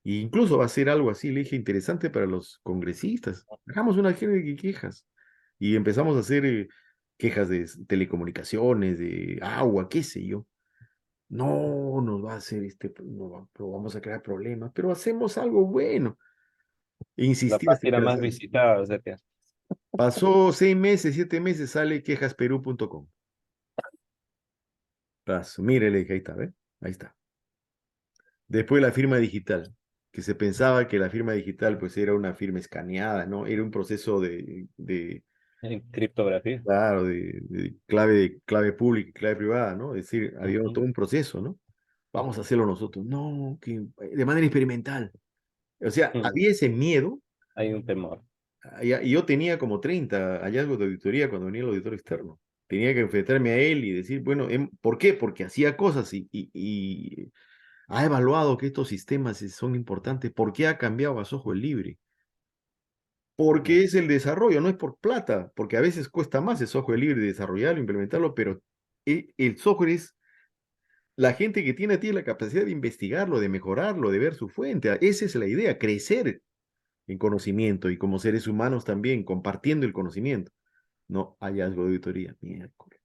E incluso va a ser algo así, le dije, interesante para los congresistas. Hagamos una serie de quejas. Y empezamos a hacer quejas de telecomunicaciones, de agua, qué sé yo. No, nos va a hacer pero vamos a crear problemas, pero hacemos algo bueno. E La insistí hasta página que más visitada, o sea que, pasó 6 meses, 7 meses, sale quejasperú.com. Mire, le dije, ahí está, ¿ve? Ahí está. Después la firma digital, que se pensaba que la firma digital pues era una firma escaneada, ¿no? Era un proceso en criptografía. claro, de clave pública y clave privada, ¿no? Es decir, había Ujú, todo un proceso, ¿no? Vamos a hacerlo nosotros. No, que de manera experimental. O sea, ujú. había ese miedo, Hay un temor. y yo tenía como 30 hallazgos de auditoría cuando venía el auditor externo. Tenía que enfrentarme a él y decir, bueno, ¿por qué? Porque hacía cosas y ha evaluado que estos sistemas son importantes. ¿Por qué ha cambiado a software libre? Mm, Porque es el desarrollo, no es por plata, porque a veces cuesta más el software libre desarrollarlo, implementarlo, pero el software es la gente que tiene la capacidad de investigarlo, de mejorarlo, de ver su fuente. Esa es la idea, crecer en conocimiento y como seres humanos también, compartiendo el conocimiento. No hallazgo de auditoría, miércoles.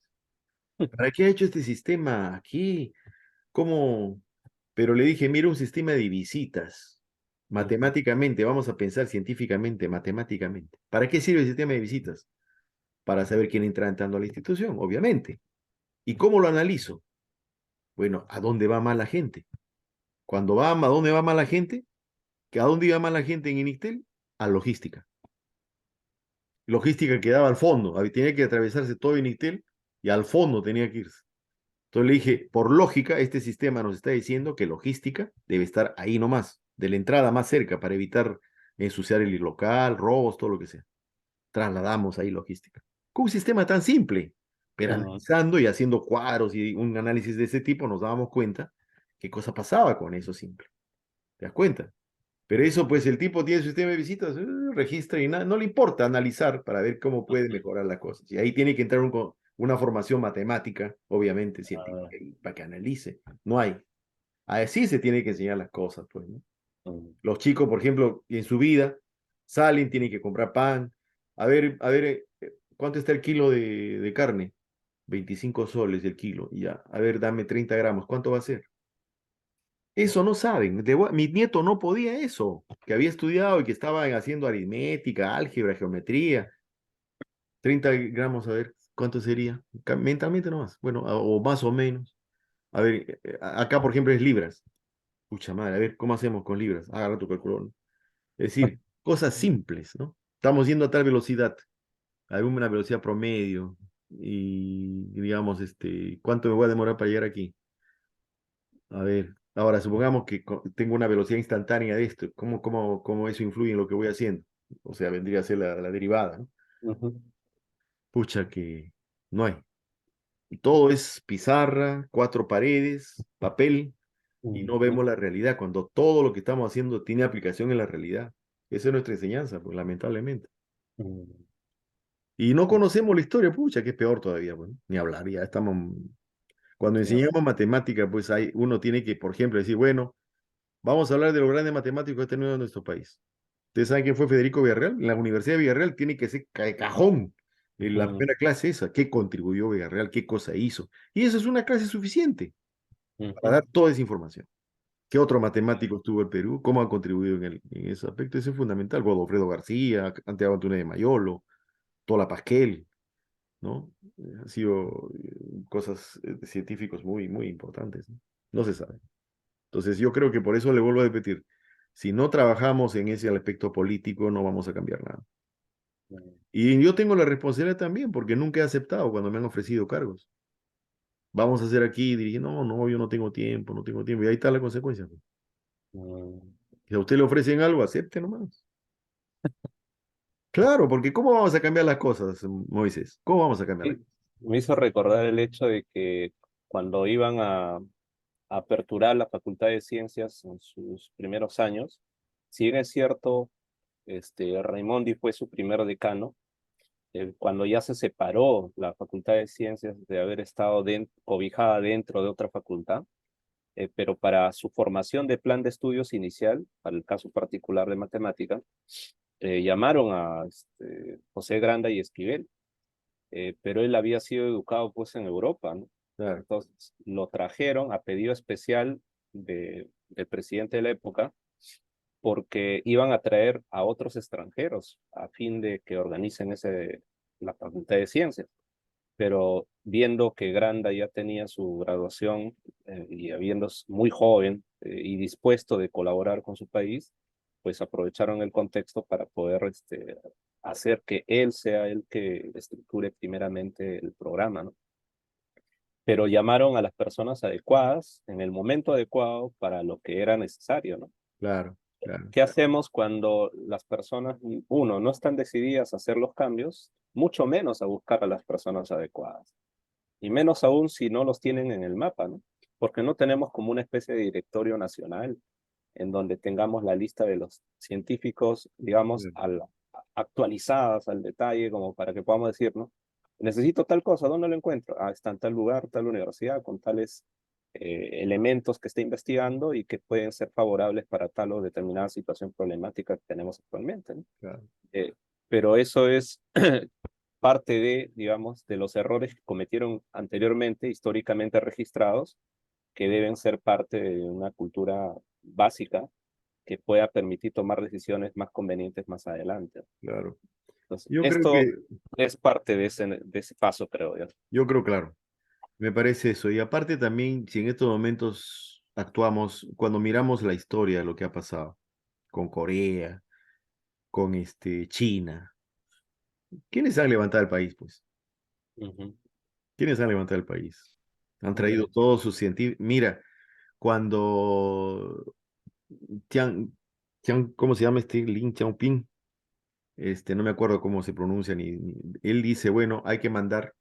¿Para qué ha hecho este sistema aquí? ¿Cómo? Pero le dije, mira un sistema de visitas. ujú, Matemáticamente, vamos a pensar científicamente, matemáticamente. ¿Para qué sirve el sistema de visitas? Para saber quién entra entrando a la institución, obviamente. ¿Y cómo lo analizo? Bueno, ¿a dónde va más la gente? Cuando va, ¿a dónde va más la gente? ¿Que a dónde iba más la gente en Inictel? A logística. Logística quedaba al fondo, tenía que atravesarse todo Inictel y al fondo tenía que irse. Entonces le dije, por lógica, este sistema nos está diciendo que logística debe estar ahí nomás, de la entrada más cerca, para evitar ensuciar el local, robos, todo lo que sea. Trasladamos ahí logística. Con un sistema tan simple, pero ujú, analizando y haciendo cuadros y un análisis de ese tipo, nos dábamos cuenta qué cosa pasaba con eso simple. ¿Te das cuenta? Pero eso, pues el tipo tiene su sistema de visitas, registra y no le importa analizar para ver cómo puede mejorar las cosas. Y ahí tiene que entrar una formación matemática, obviamente ah, científica, para que analice. No hay. Así se tiene que enseñar las cosas, pues, ¿no? mm, Los chicos, por ejemplo, en su vida salen, tienen que comprar pan. A ver, ¿cuánto está el kilo de carne? 25 soles el kilo. Y ya, a ver, dame 30 gramos. ¿Cuánto va a ser? Eso no saben. Mi nieto no podía eso, que había estudiado y que estaba haciendo aritmética, álgebra, geometría. 30 gramos, a ver, ¿cuánto sería? Mentalmente nomás. Bueno, o más o menos. A ver, acá, por ejemplo, es libras. Pucha madre, a ver, ¿cómo hacemos con libras? Agarra tu calculadora. Es decir, cosas simples, ¿no? Estamos yendo a tal velocidad, a una velocidad promedio, y digamos, ¿cuánto me voy a demorar para llegar aquí? A ver, ahora supongamos que tengo una velocidad instantánea de esto. ¿Cómo eso influye en lo que voy haciendo? O sea, vendría a ser la derivada, ¿no? ujú, Pucha, que no hay. Y todo es pizarra, cuatro paredes, papel, y no ujú, vemos la realidad, cuando todo lo que estamos haciendo tiene aplicación en la realidad. Esa es nuestra enseñanza, pues, lamentablemente. mm, Y no conocemos la historia, pucha, que es peor todavía, pues, ¿no? Ni hablar, ya estamos. Cuando sí, ah, enseñamos matemática, pues uno tiene que, por ejemplo, decir, bueno, vamos a hablar de los grandes matemáticos que ha tenido nuestro país. ¿Ustedes saben quién fue Federico Villarreal? En la Universidad de Villarreal tiene que ser cajón. La primera clase esa, ¿qué contribuyó Villarreal? ¿Qué cosa hizo? Y eso es una clase suficiente para ujú, dar toda esa información. ¿Qué otro matemático estuvo el Perú? ¿Cómo ha contribuido en ese aspecto? Eso es fundamental. Godofredo García, Santiago Antunes de Mayolo, Tola Pasquel, ¿no? Han sido cosas de científicos muy, muy importantes, ¿no? No se sabe. Entonces yo creo que por eso le vuelvo a repetir, si no trabajamos en ese aspecto político, no vamos a cambiar nada. ujú, Y yo tengo la responsabilidad también, porque nunca he aceptado cuando me han ofrecido cargos. Vamos a hacer aquí, dirigiendo, no, no, yo no tengo tiempo, no tengo tiempo. Y ahí está la consecuencia, pues. ujú. Si a usted le ofrecen algo, acepte nomás. Claro, porque ¿cómo vamos a cambiar las cosas, Moisés? ¿Cómo vamos a cambiar las Sí, cosas? me hizo recordar el hecho de que cuando iban a aperturar la Facultad de Ciencias en sus primeros años, si bien es cierto, Raimondi fue su primer decano, cuando ya se separó la Facultad de Ciencias de haber estado cobijada dentro de otra facultad, pero para su formación de plan de estudios inicial, para el caso particular de matemática, llamaron a José Granda y Esquivel, pero él había sido educado pues en Europa, ¿no? Claro, Entonces lo trajeron a pedido especial del presidente de la época porque iban a traer a otros extranjeros a fin de que organicen la Facultad de Ciencias. Pero viendo que Granda ya tenía su graduación y habiendo muy joven y dispuesto de colaborar con su país, pues aprovecharon el contexto para poder hacer que él sea el que estructure primeramente el programa, ¿no? Pero llamaron a las personas adecuadas en el momento adecuado para lo que era necesario, ¿no? claro, claro, ¿Qué hacemos cuando las personas, uno, no están decididas a hacer los cambios, mucho menos a buscar a las personas adecuadas? Y menos aún si no los tienen en el mapa, ¿no? Porque no tenemos como una especie de directorio nacional en donde tengamos la lista de los científicos, digamos, actualizadas al detalle, como para que podamos decir, ¿no? Necesito tal cosa, ¿dónde lo encuentro? Ah, está en tal lugar, tal universidad, con tales elementos que está investigando y que pueden ser favorables para tal o determinada situación problemática que tenemos actualmente, ¿no? claro, Eh, pero eso es parte de, digamos, de los errores que cometieron anteriormente, históricamente registrados, que deben ser parte de una cultura básica que pueda permitir tomar decisiones más convenientes más adelante. claro. Entonces, Yo creo esto que, es parte de ese paso, creo yo. yo creo, claro, me parece eso. Y aparte también, si en estos momentos actuamos, cuando miramos la historia, lo que ha pasado con Corea, con China, ¿quiénes han levantado el país, pues? Ujú. ¿Quiénes han levantado el país? Han traído Hombre, todos sus científicos. Mira, cuando ¿cómo se llama Lin Xiaoping? No me acuerdo cómo se pronuncia, él dice, bueno, hay que mandar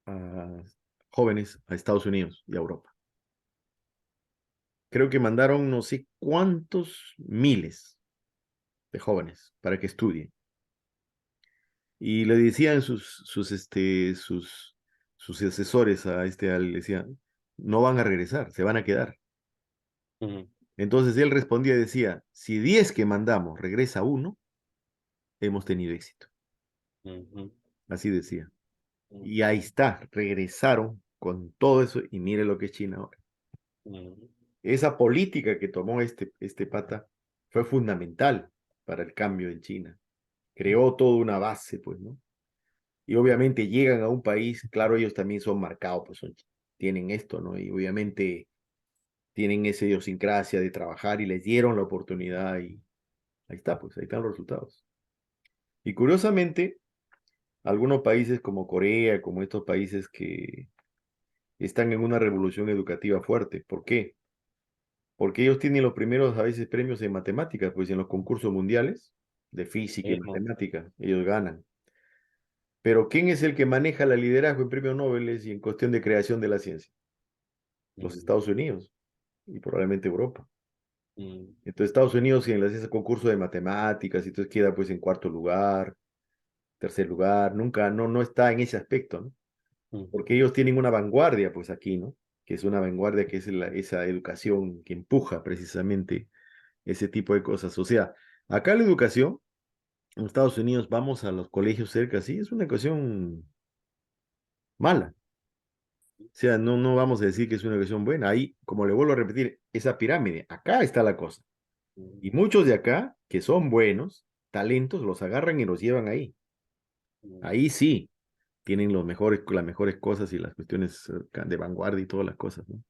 a jóvenes a Estados Unidos y a Europa. Creo que mandaron no sé cuántos miles de jóvenes para que estudien. Y le decían sus asesores le decían, no van a regresar, se van a quedar. ujú, Entonces él respondía y decía, si 10 que mandamos regresa uno, hemos tenido éxito. ujú, Así decía. Y ahí ujú, está, regresaron con todo eso y mire lo que es China ahora. ujú, Esa política que tomó este pata fue fundamental para el cambio en China. Creó toda una base, pues, ¿no? Y obviamente llegan a un país, claro, ellos también son marcados, pues tienen esto, ¿no? Y obviamente tienen esa idiosincrasia de trabajar y les dieron la oportunidad y ahí está, pues, ahí están los resultados. Y curiosamente, algunos países como Corea, como estos países que están en una revolución educativa fuerte. ¿Por qué? Porque ellos tienen los primeros a veces premios en matemáticas, pues en los concursos mundiales de física y mismo, matemática, ellos ganan. Pero ¿quién es el que maneja la liderazgo en premios Nobel y en cuestión de creación de la ciencia? Los ujú, Estados Unidos y probablemente Europa. ujú, Entonces Estados Unidos, si en ese concurso de matemáticas, y entonces queda pues en cuarto lugar, tercer lugar, nunca, no está en ese aspecto, ¿no? ujú, Porque ellos tienen una vanguardia pues aquí, ¿no? Que es una vanguardia que es esa educación que empuja precisamente ese tipo de cosas. O sea, acá la educación En Estados Unidos vamos a los colegios cerca, sí, es una educación mala. O sea, no vamos a decir que es una educación buena. Ahí, como le vuelvo a repetir, esa pirámide, acá está la cosa. Mm, Y muchos de acá, que son buenos, talentos, los agarran y los llevan ahí. mm, Ahí sí, tienen las mejores cosas y las cuestiones de vanguardia y todas las cosas, ¿no?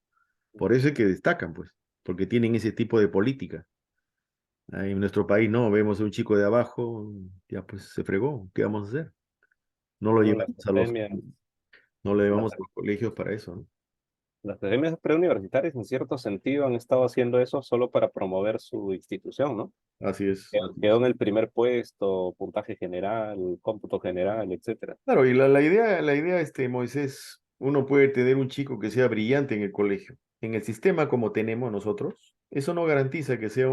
Por eso es que destacan, pues, porque tienen ese tipo de política. Ahí en nuestro país no, vemos a un chico de abajo, ya pues se fregó, ¿qué vamos a hacer? No lo no, llevamos a los, no lo las, llevamos a los colegios para eso, ¿no? las academias preuniversitarias en cierto sentido han estado haciendo eso solo para promover su institución, ¿no? Así es, así Quedó es. en el primer puesto, puntaje general, cómputo general, etcétera. Claro, y la idea, Moisés, uno puede tener un chico que sea brillante en el colegio. En el sistema como tenemos nosotros, eso no garantiza que sea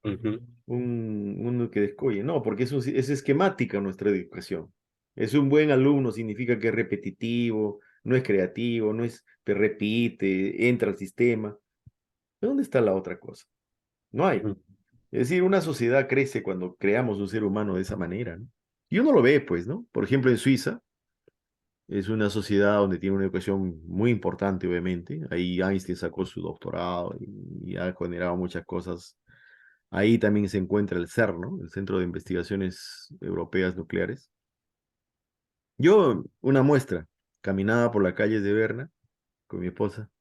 Ujú, uno que descolle, no, porque es esquemática nuestra educación. Es un buen alumno, significa que es repetitivo, no es creativo, no es, te repite, entra al sistema. ¿Dónde está la otra cosa? No hay. ujú, Es decir, una sociedad crece cuando creamos un ser humano de esa manera, ¿no? Y uno lo ve, pues, ¿no? Por ejemplo, en Suiza es una sociedad donde tiene una educación muy importante, obviamente. Ahí Einstein sacó su doctorado y ha generado muchas cosas. Ahí también se encuentra el CERN, ¿no? El Centro de Investigaciones Europeas Nucleares. Yo, una muestra, caminaba por las calles de Berna con mi esposa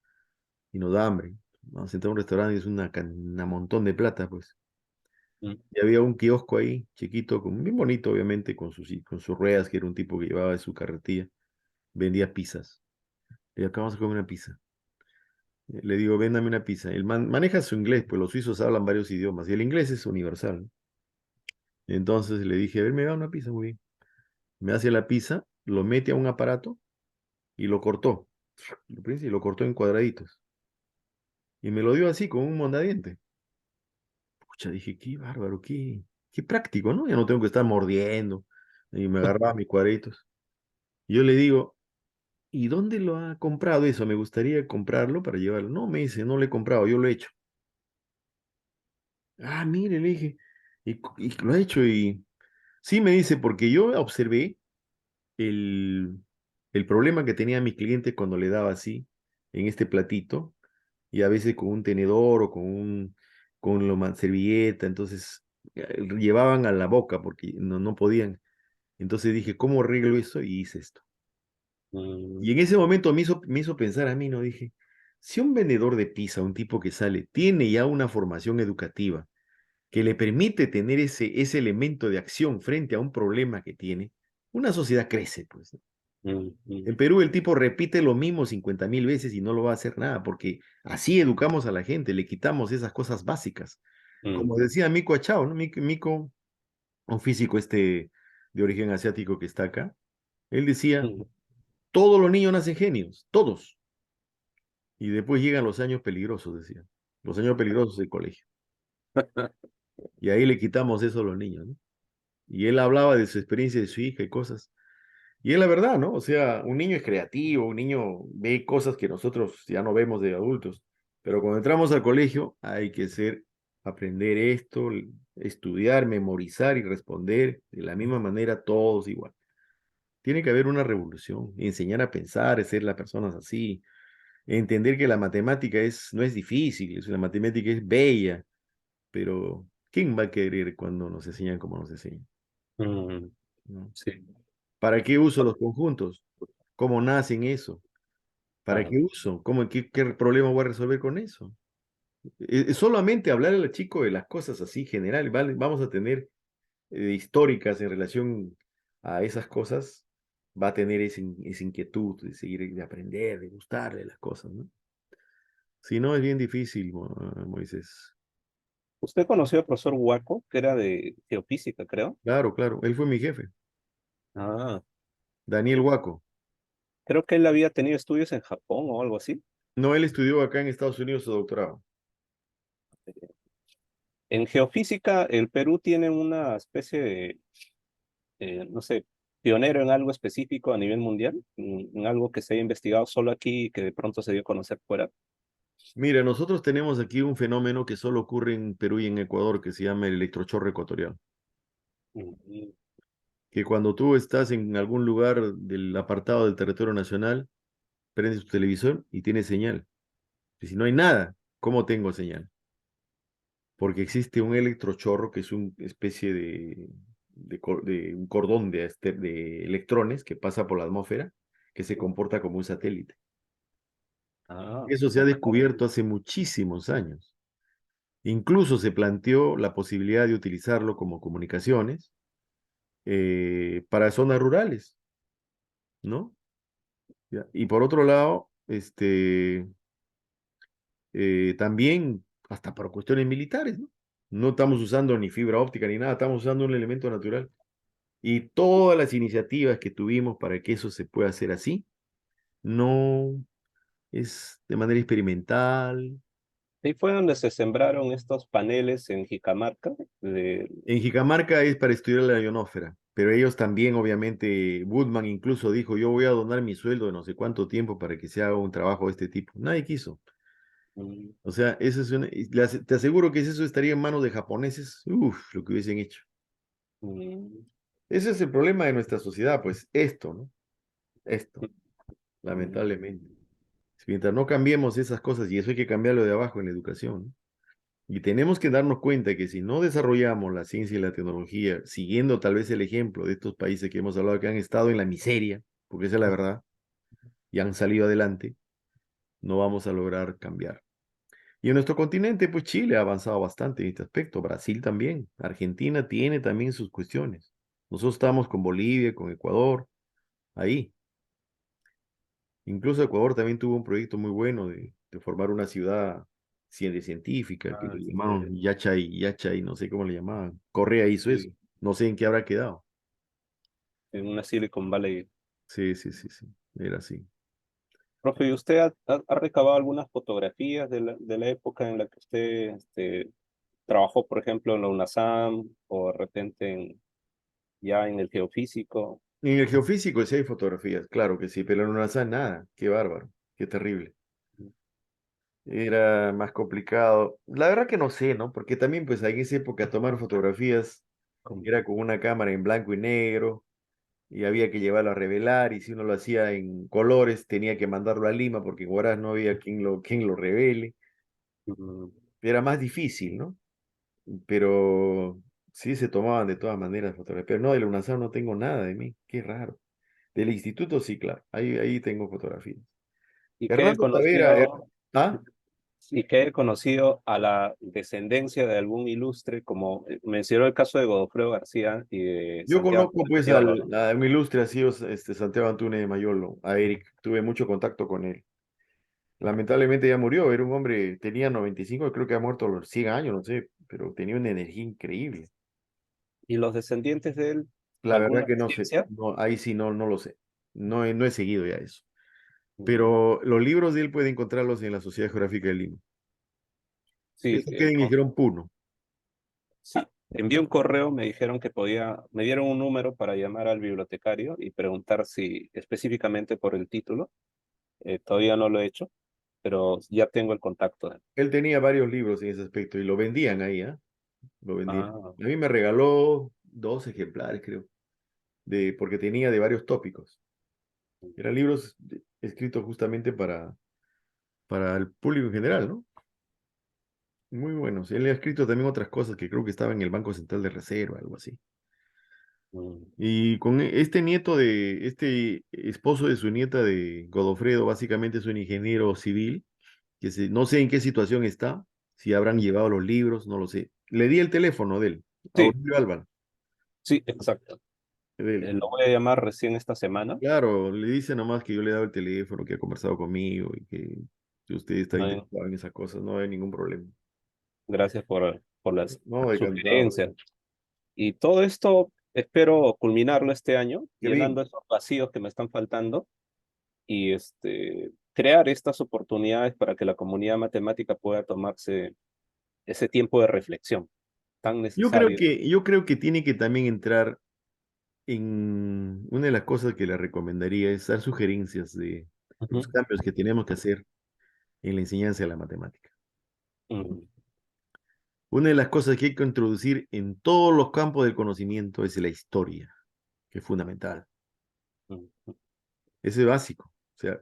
y nos da hambre. Vamos a entrar a un restaurante y es una montón de plata, pues. ujú, Y había un kiosco ahí, chiquito, bien bonito, obviamente, con sus ruedas, que era un tipo que llevaba de su carretilla. Vendía pizzas. Y acá vamos a comer una pizza. Le digo, véndame una pizza. El man maneja su inglés, pues los suizos hablan varios idiomas y el inglés es universal, ¿no? Entonces le dije, a ver, me da una pizza, muy bien. Me hace la pizza, lo mete a un aparato y lo cortó. Y lo cortó en cuadraditos. Y me lo dio así, con un mondadiente. Pucha, dije, qué bárbaro, qué práctico, ¿no? Ya no tengo que estar mordiendo. Y me agarraba mis cuadritos. Y yo le digo, ¿y dónde lo ha comprado eso? Me gustaría comprarlo para llevarlo. No, me dice, no lo he comprado, yo lo he hecho. Ah, mire, le dije, y lo ha hecho y sí me dice, porque yo observé el, el problema que tenía mi cliente cuando le daba así, en este platito, y a veces con un tenedor o con servilleta, entonces llevaban a la boca porque no podían. Entonces dije, ¿cómo arreglo eso? Y hice esto. Y en ese momento me hizo pensar a mí, ¿no? Dije, si un vendedor de pizza, un tipo que sale, tiene ya una formación educativa que le permite tener ese elemento de acción frente a un problema que tiene, una sociedad crece, pues, ¿no? ujú, En ujú, Perú el tipo repite lo mismo 50.000 veces y no lo va a hacer nada, porque así educamos a la gente, le quitamos esas cosas básicas. Como ujú, decía Mico Achao, ¿no? Mico, un físico de origen asiático que está acá, él decía, ujú. todos los niños nacen genios, todos. Y después llegan los años peligrosos, decía. Los años peligrosos del colegio. Y ahí le quitamos eso a los niños, ¿no? Y él hablaba de su experiencia de su hija y cosas. Y es la verdad, ¿no? O sea, un niño es creativo, un niño ve cosas que nosotros ya no vemos de adultos. Pero cuando entramos al colegio hay que aprender esto, estudiar, memorizar y responder de la misma manera todos igual. Tiene que haber una revolución, enseñar a pensar, ser las personas así, entender que la matemática no es difícil, la matemática es bella, pero ¿quién va a querer cuando nos enseñan como nos enseñan? Mm, ¿No? sí, ¿Para qué uso los conjuntos? ¿Cómo nacen eso? ¿Para ah, qué uso? ¿Qué problema voy a resolver con eso? Solamente hablar al chico de las cosas así generales, ¿vale? Vamos a tener históricas en relación a esas cosas, va a tener esa inquietud de seguir, de aprender, de gustarle las cosas, ¿no? Si no, es bien difícil, Moisés. usted conoció al profesor Huaco, que era de geofísica, creo. Claro, claro, él fue mi jefe, Ah, Daniel Huaco. creo que él había tenido estudios en Japón o algo así. No, él estudió acá en Estados Unidos su doctorado. En geofísica, el Perú tiene una especie de, no sé, pionero en algo específico a nivel mundial, en algo que se haya investigado solo aquí y que de pronto se dio a conocer fuera. Mira, nosotros tenemos aquí un fenómeno que solo ocurre en Perú y en Ecuador que se llama el electrochorro ecuatorial. Mm, que cuando tú estás en algún lugar del apartado del territorio nacional, prendes tu televisor y tienes señal. Y si no hay nada, ¿cómo tengo señal? Porque existe un electrochorro que es una especie de un cordón de electrones que pasa por la atmósfera que se comporta como un satélite. ah, Eso se ha descubierto hace muchísimos años. Incluso se planteó la posibilidad de utilizarlo como comunicaciones para zonas rurales, ¿no? Ya. Y por otro lado, también hasta por cuestiones militares, ¿no? No estamos usando ni fibra óptica ni nada, estamos usando un elemento natural. Y todas las iniciativas que tuvimos para que eso se pueda hacer así, no es de manera experimental. ahí fue donde se sembraron estos paneles en Jicamarca. En Jicamarca es para estudiar la ionósfera, pero ellos también, obviamente, Woodman incluso dijo, yo voy a donar mi sueldo de no sé cuánto tiempo para que se haga un trabajo de este tipo. Nadie quiso. Mm, O sea, eso es te aseguro que si eso estaría en manos de japoneses, uff, lo que hubiesen hecho. mm, Ese es el problema de nuestra sociedad, pues esto, ¿no? Esto, mm, lamentablemente. Mientras no cambiemos esas cosas, y eso hay que cambiarlo de abajo en la educación, ¿no? Y tenemos que darnos cuenta que si no desarrollamos la ciencia y la tecnología, siguiendo tal vez el ejemplo de estos países que hemos hablado que han estado en la miseria, porque esa es la verdad, y han salido adelante, no vamos a lograr cambiar. Y en nuestro continente, pues Chile ha avanzado bastante en este aspecto, Brasil también, Argentina tiene también sus cuestiones. Nosotros estamos con Bolivia, con Ecuador, ahí. Incluso Ecuador también tuvo un proyecto muy bueno de formar una ciudad científica, que ah, le sí, llamaron Yachay, no sé cómo le llamaban. Correa hizo eso. sí, No sé en qué habrá quedado. en una Silicon Valley. Sí, sí, sí, sí. Era así. Profe, ¿y usted ha recabado algunas fotografías de la época en la que usted trabajó, por ejemplo, en la UNASAM o de repente ya en el geofísico? En el geofísico sí hay fotografías, claro que sí, pero en NASA nada. Qué bárbaro, qué terrible. Era más complicado. La verdad que no sé, ¿no? Porque también, pues, en esa época tomar fotografías Con- era con una cámara en blanco y negro y había que llevarlo a revelar y si uno lo hacía en colores tenía que mandarlo a Lima porque en Huaraz no había quien lo revele. mm, Era más difícil, ¿no? Pero sí se tomaban de todas maneras fotografías. Pero no, de la UNASAM no tengo nada de mí, qué raro. Del instituto sí, claro, ahí tengo fotografías. y que he Hernando Tavera, conocido, ¿ah? y que he conocido a la descendencia de algún ilustre, como mencionó el caso de Godofredo García y de Yo Santiago conozco pues Mayolo, ¿no? a un ilustre así, Santiago Antúnez de Mayolo, a Eric, tuve mucho contacto con él. Lamentablemente ya murió, era un hombre, tenía 95, creo que ha muerto a los 100 años, no sé, pero tenía una energía increíble. Y los descendientes de él, La verdad ¿alguna que no sé, ciencia? no, ahí sí no lo sé, no he seguido ya eso. Mm, Pero los libros de él puede encontrarlos en la Sociedad Geográfica de Lima. sí, Eso queda en Igerón Puno. sí, envié un correo, me dijeron que podía, me dieron un número para llamar al bibliotecario y preguntar si específicamente por el título. Todavía no lo he hecho, pero ya tengo el contacto de él. Él tenía varios libros en ese aspecto y lo vendían ahí, ¿ah? Lo vendían. Ah, A mí me regaló 2 ejemplares, creo, porque tenía de varios tópicos. Eran libros escritos justamente para el público en general, ¿no? Muy buenos. Él ha escrito también otras cosas que creo que estaba en el Banco Central de Reserva, algo así. mm, Y con este nieto este esposo de su nieta de Godofredo, básicamente es un ingeniero civil, no sé en qué situación está, si habrán llevado los libros, no lo sé. Le di el teléfono de él, sí, Aurelio Alban, sí, exacto. de él. Lo voy a llamar recién esta semana. Claro, le dice nomás que yo le he dado el teléfono, que ha conversado conmigo y que si usted está No hay- interesado en esas cosas, no hay ningún problema. Gracias por las No, encantado. sugerencias. Y todo esto espero culminarlo este año, Qué bien. llenando esos vacíos que me están faltando y crear estas oportunidades para que la comunidad matemática pueda tomarse ese tiempo de reflexión tan necesario. Yo creo que tiene que también entrar en una de las cosas que le recomendaría es dar sugerencias de los Ujú. cambios que tenemos que hacer en la enseñanza de la matemática. Mm. Una de las cosas que hay que introducir en todos los campos del conocimiento es la historia, que es fundamental. Mm, Eso es básico. O sea,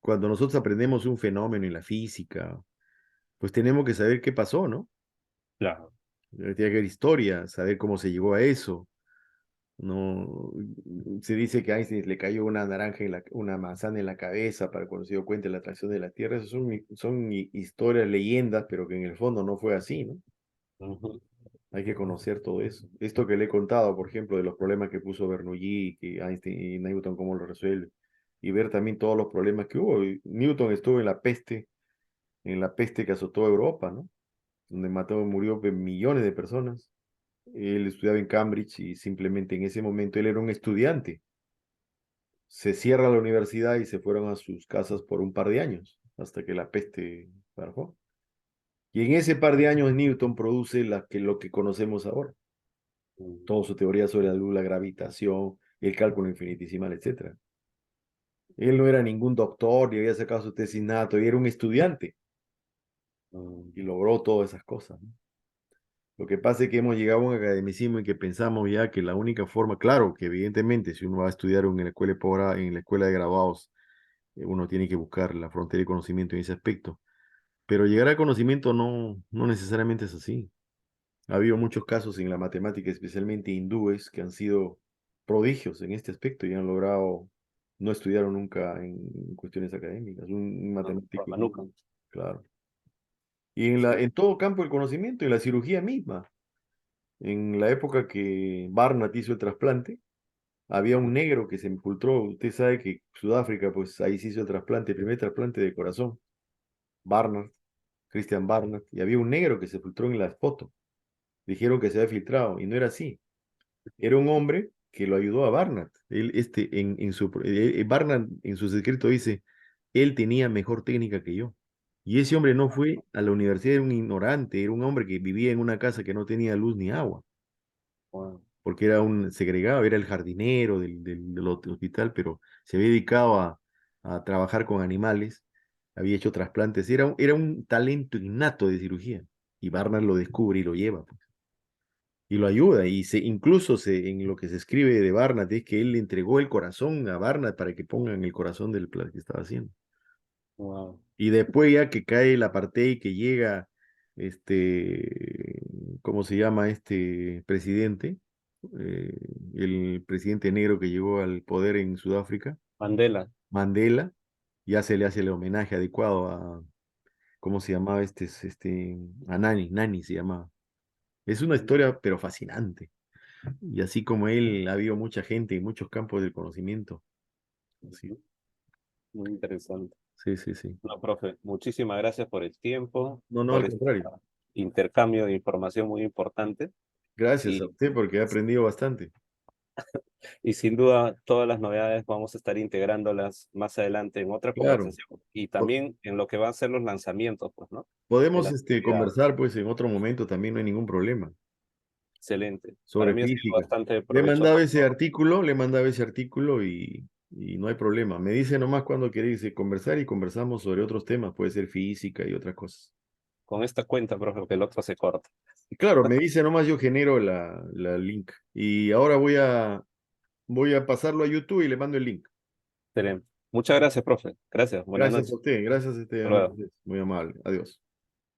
cuando nosotros aprendemos un fenómeno en la física, pues tenemos que saber qué pasó, ¿no? claro. Tiene que haber historia, saber cómo se llegó a eso. No, se dice que a Einstein le cayó una naranja una manzana en la cabeza para cuando se dio cuenta de la atracción de la Tierra. Esas son historias, leyendas, pero que en el fondo no fue así, ¿no? Ujú, Hay que conocer todo eso. Esto que le he contado, por ejemplo, de los problemas que puso Bernoulli, que Einstein y Newton cómo lo resuelve, y ver también todos los problemas que hubo. Y Newton estuvo en la peste que azotó Europa, ¿no? Donde murió millones de personas. Él estudiaba en Cambridge y simplemente en ese momento él era un estudiante. Se cierra la universidad y se fueron a sus casas por un par de años, hasta que la peste bajó. Y en ese par de años Newton produce lo que conocemos ahora. mm, Toda su teoría sobre la luz, la gravitación, el cálculo infinitesimal, etcétera. Él no era ningún doctor, ni había sacado su tesis nada, todavía era un estudiante mm, y logró todas esas cosas, ¿no? Lo que pasa es que hemos llegado a un academicismo en que pensamos ya que la única forma, claro, que evidentemente si uno va a estudiar en la escuela de en la escuela de graduados, uno tiene que buscar la frontera de conocimiento en ese aspecto, pero llegar al conocimiento no necesariamente es así. Ha habido muchos casos en la matemática, especialmente hindúes, que han sido prodigios en este aspecto y han logrado, no estudiaron nunca en cuestiones académicas. Un no, matemático, Rafanuca, claro. Y sí. en todo campo del conocimiento, en la cirugía misma, en la época que Barnard hizo el trasplante, había un negro que se infiltró. Usted sabe que Sudáfrica, pues ahí se hizo el trasplante, el primer trasplante de corazón. Barnard, Christian Barnard, y había un negro que se filtró en la foto. Dijeron que se había filtrado y no era así. Era un hombre que lo ayudó a Barnard. Él, Barnard en sus escritos dice, él tenía mejor técnica que yo. Y ese hombre no fue a la universidad, era un ignorante, era un hombre que vivía en una casa que no tenía luz ni agua, Wow, porque era un segregado, era el jardinero del hospital, pero se había dedicado a trabajar con animales, había hecho trasplantes, era un talento innato de cirugía. Y Barnard lo descubre y lo lleva, pues, y lo ayuda. Incluso en lo que se escribe de Barnard es que él le entregó el corazón a Barnard para que pongan el corazón del plan que estaba haciendo. wow. Y después ya que cae el apartheid, que llega ¿cómo se llama este presidente? Eh, el presidente negro que llegó al poder en Sudáfrica, Mandela. Mandela, ya se le hace el homenaje adecuado a, ¿cómo se llamaba a Nani se llamaba. Es una historia, pero fascinante. Y así como él, ha habido mucha gente en muchos campos del conocimiento. Sí, Ujú, muy interesante. sí, sí, sí. No, profe, muchísimas gracias por el tiempo, No, no, por al este contrario. intercambio de información muy importante Gracias a y, usted porque he aprendido bastante. y sin duda todas las novedades vamos a estar integrándolas más adelante en otra Claro. conversación y Po- también en lo que van a ser los lanzamientos, pues, ¿no? De Podemos las actividades. conversar pues en otro momento, también no hay ningún problema, Excelente. Para sobre mí ha sido física. bastante provechoso todo. Le mandaba ese artículo y no hay problema. Me dice nomás cuando queréis conversar y conversamos sobre otros temas, puede ser física y otras cosas. Con esta cuenta, profe, que el otro se corta. Y claro, me dice nomás yo genero la link. Y ahora voy a pasarlo a YouTube y le mando el link. Excelente. Muchas gracias, profe. Gracias. Buenas Gracias a noches. usted, gracias Hasta amigo. luego. Muy amable. Adiós.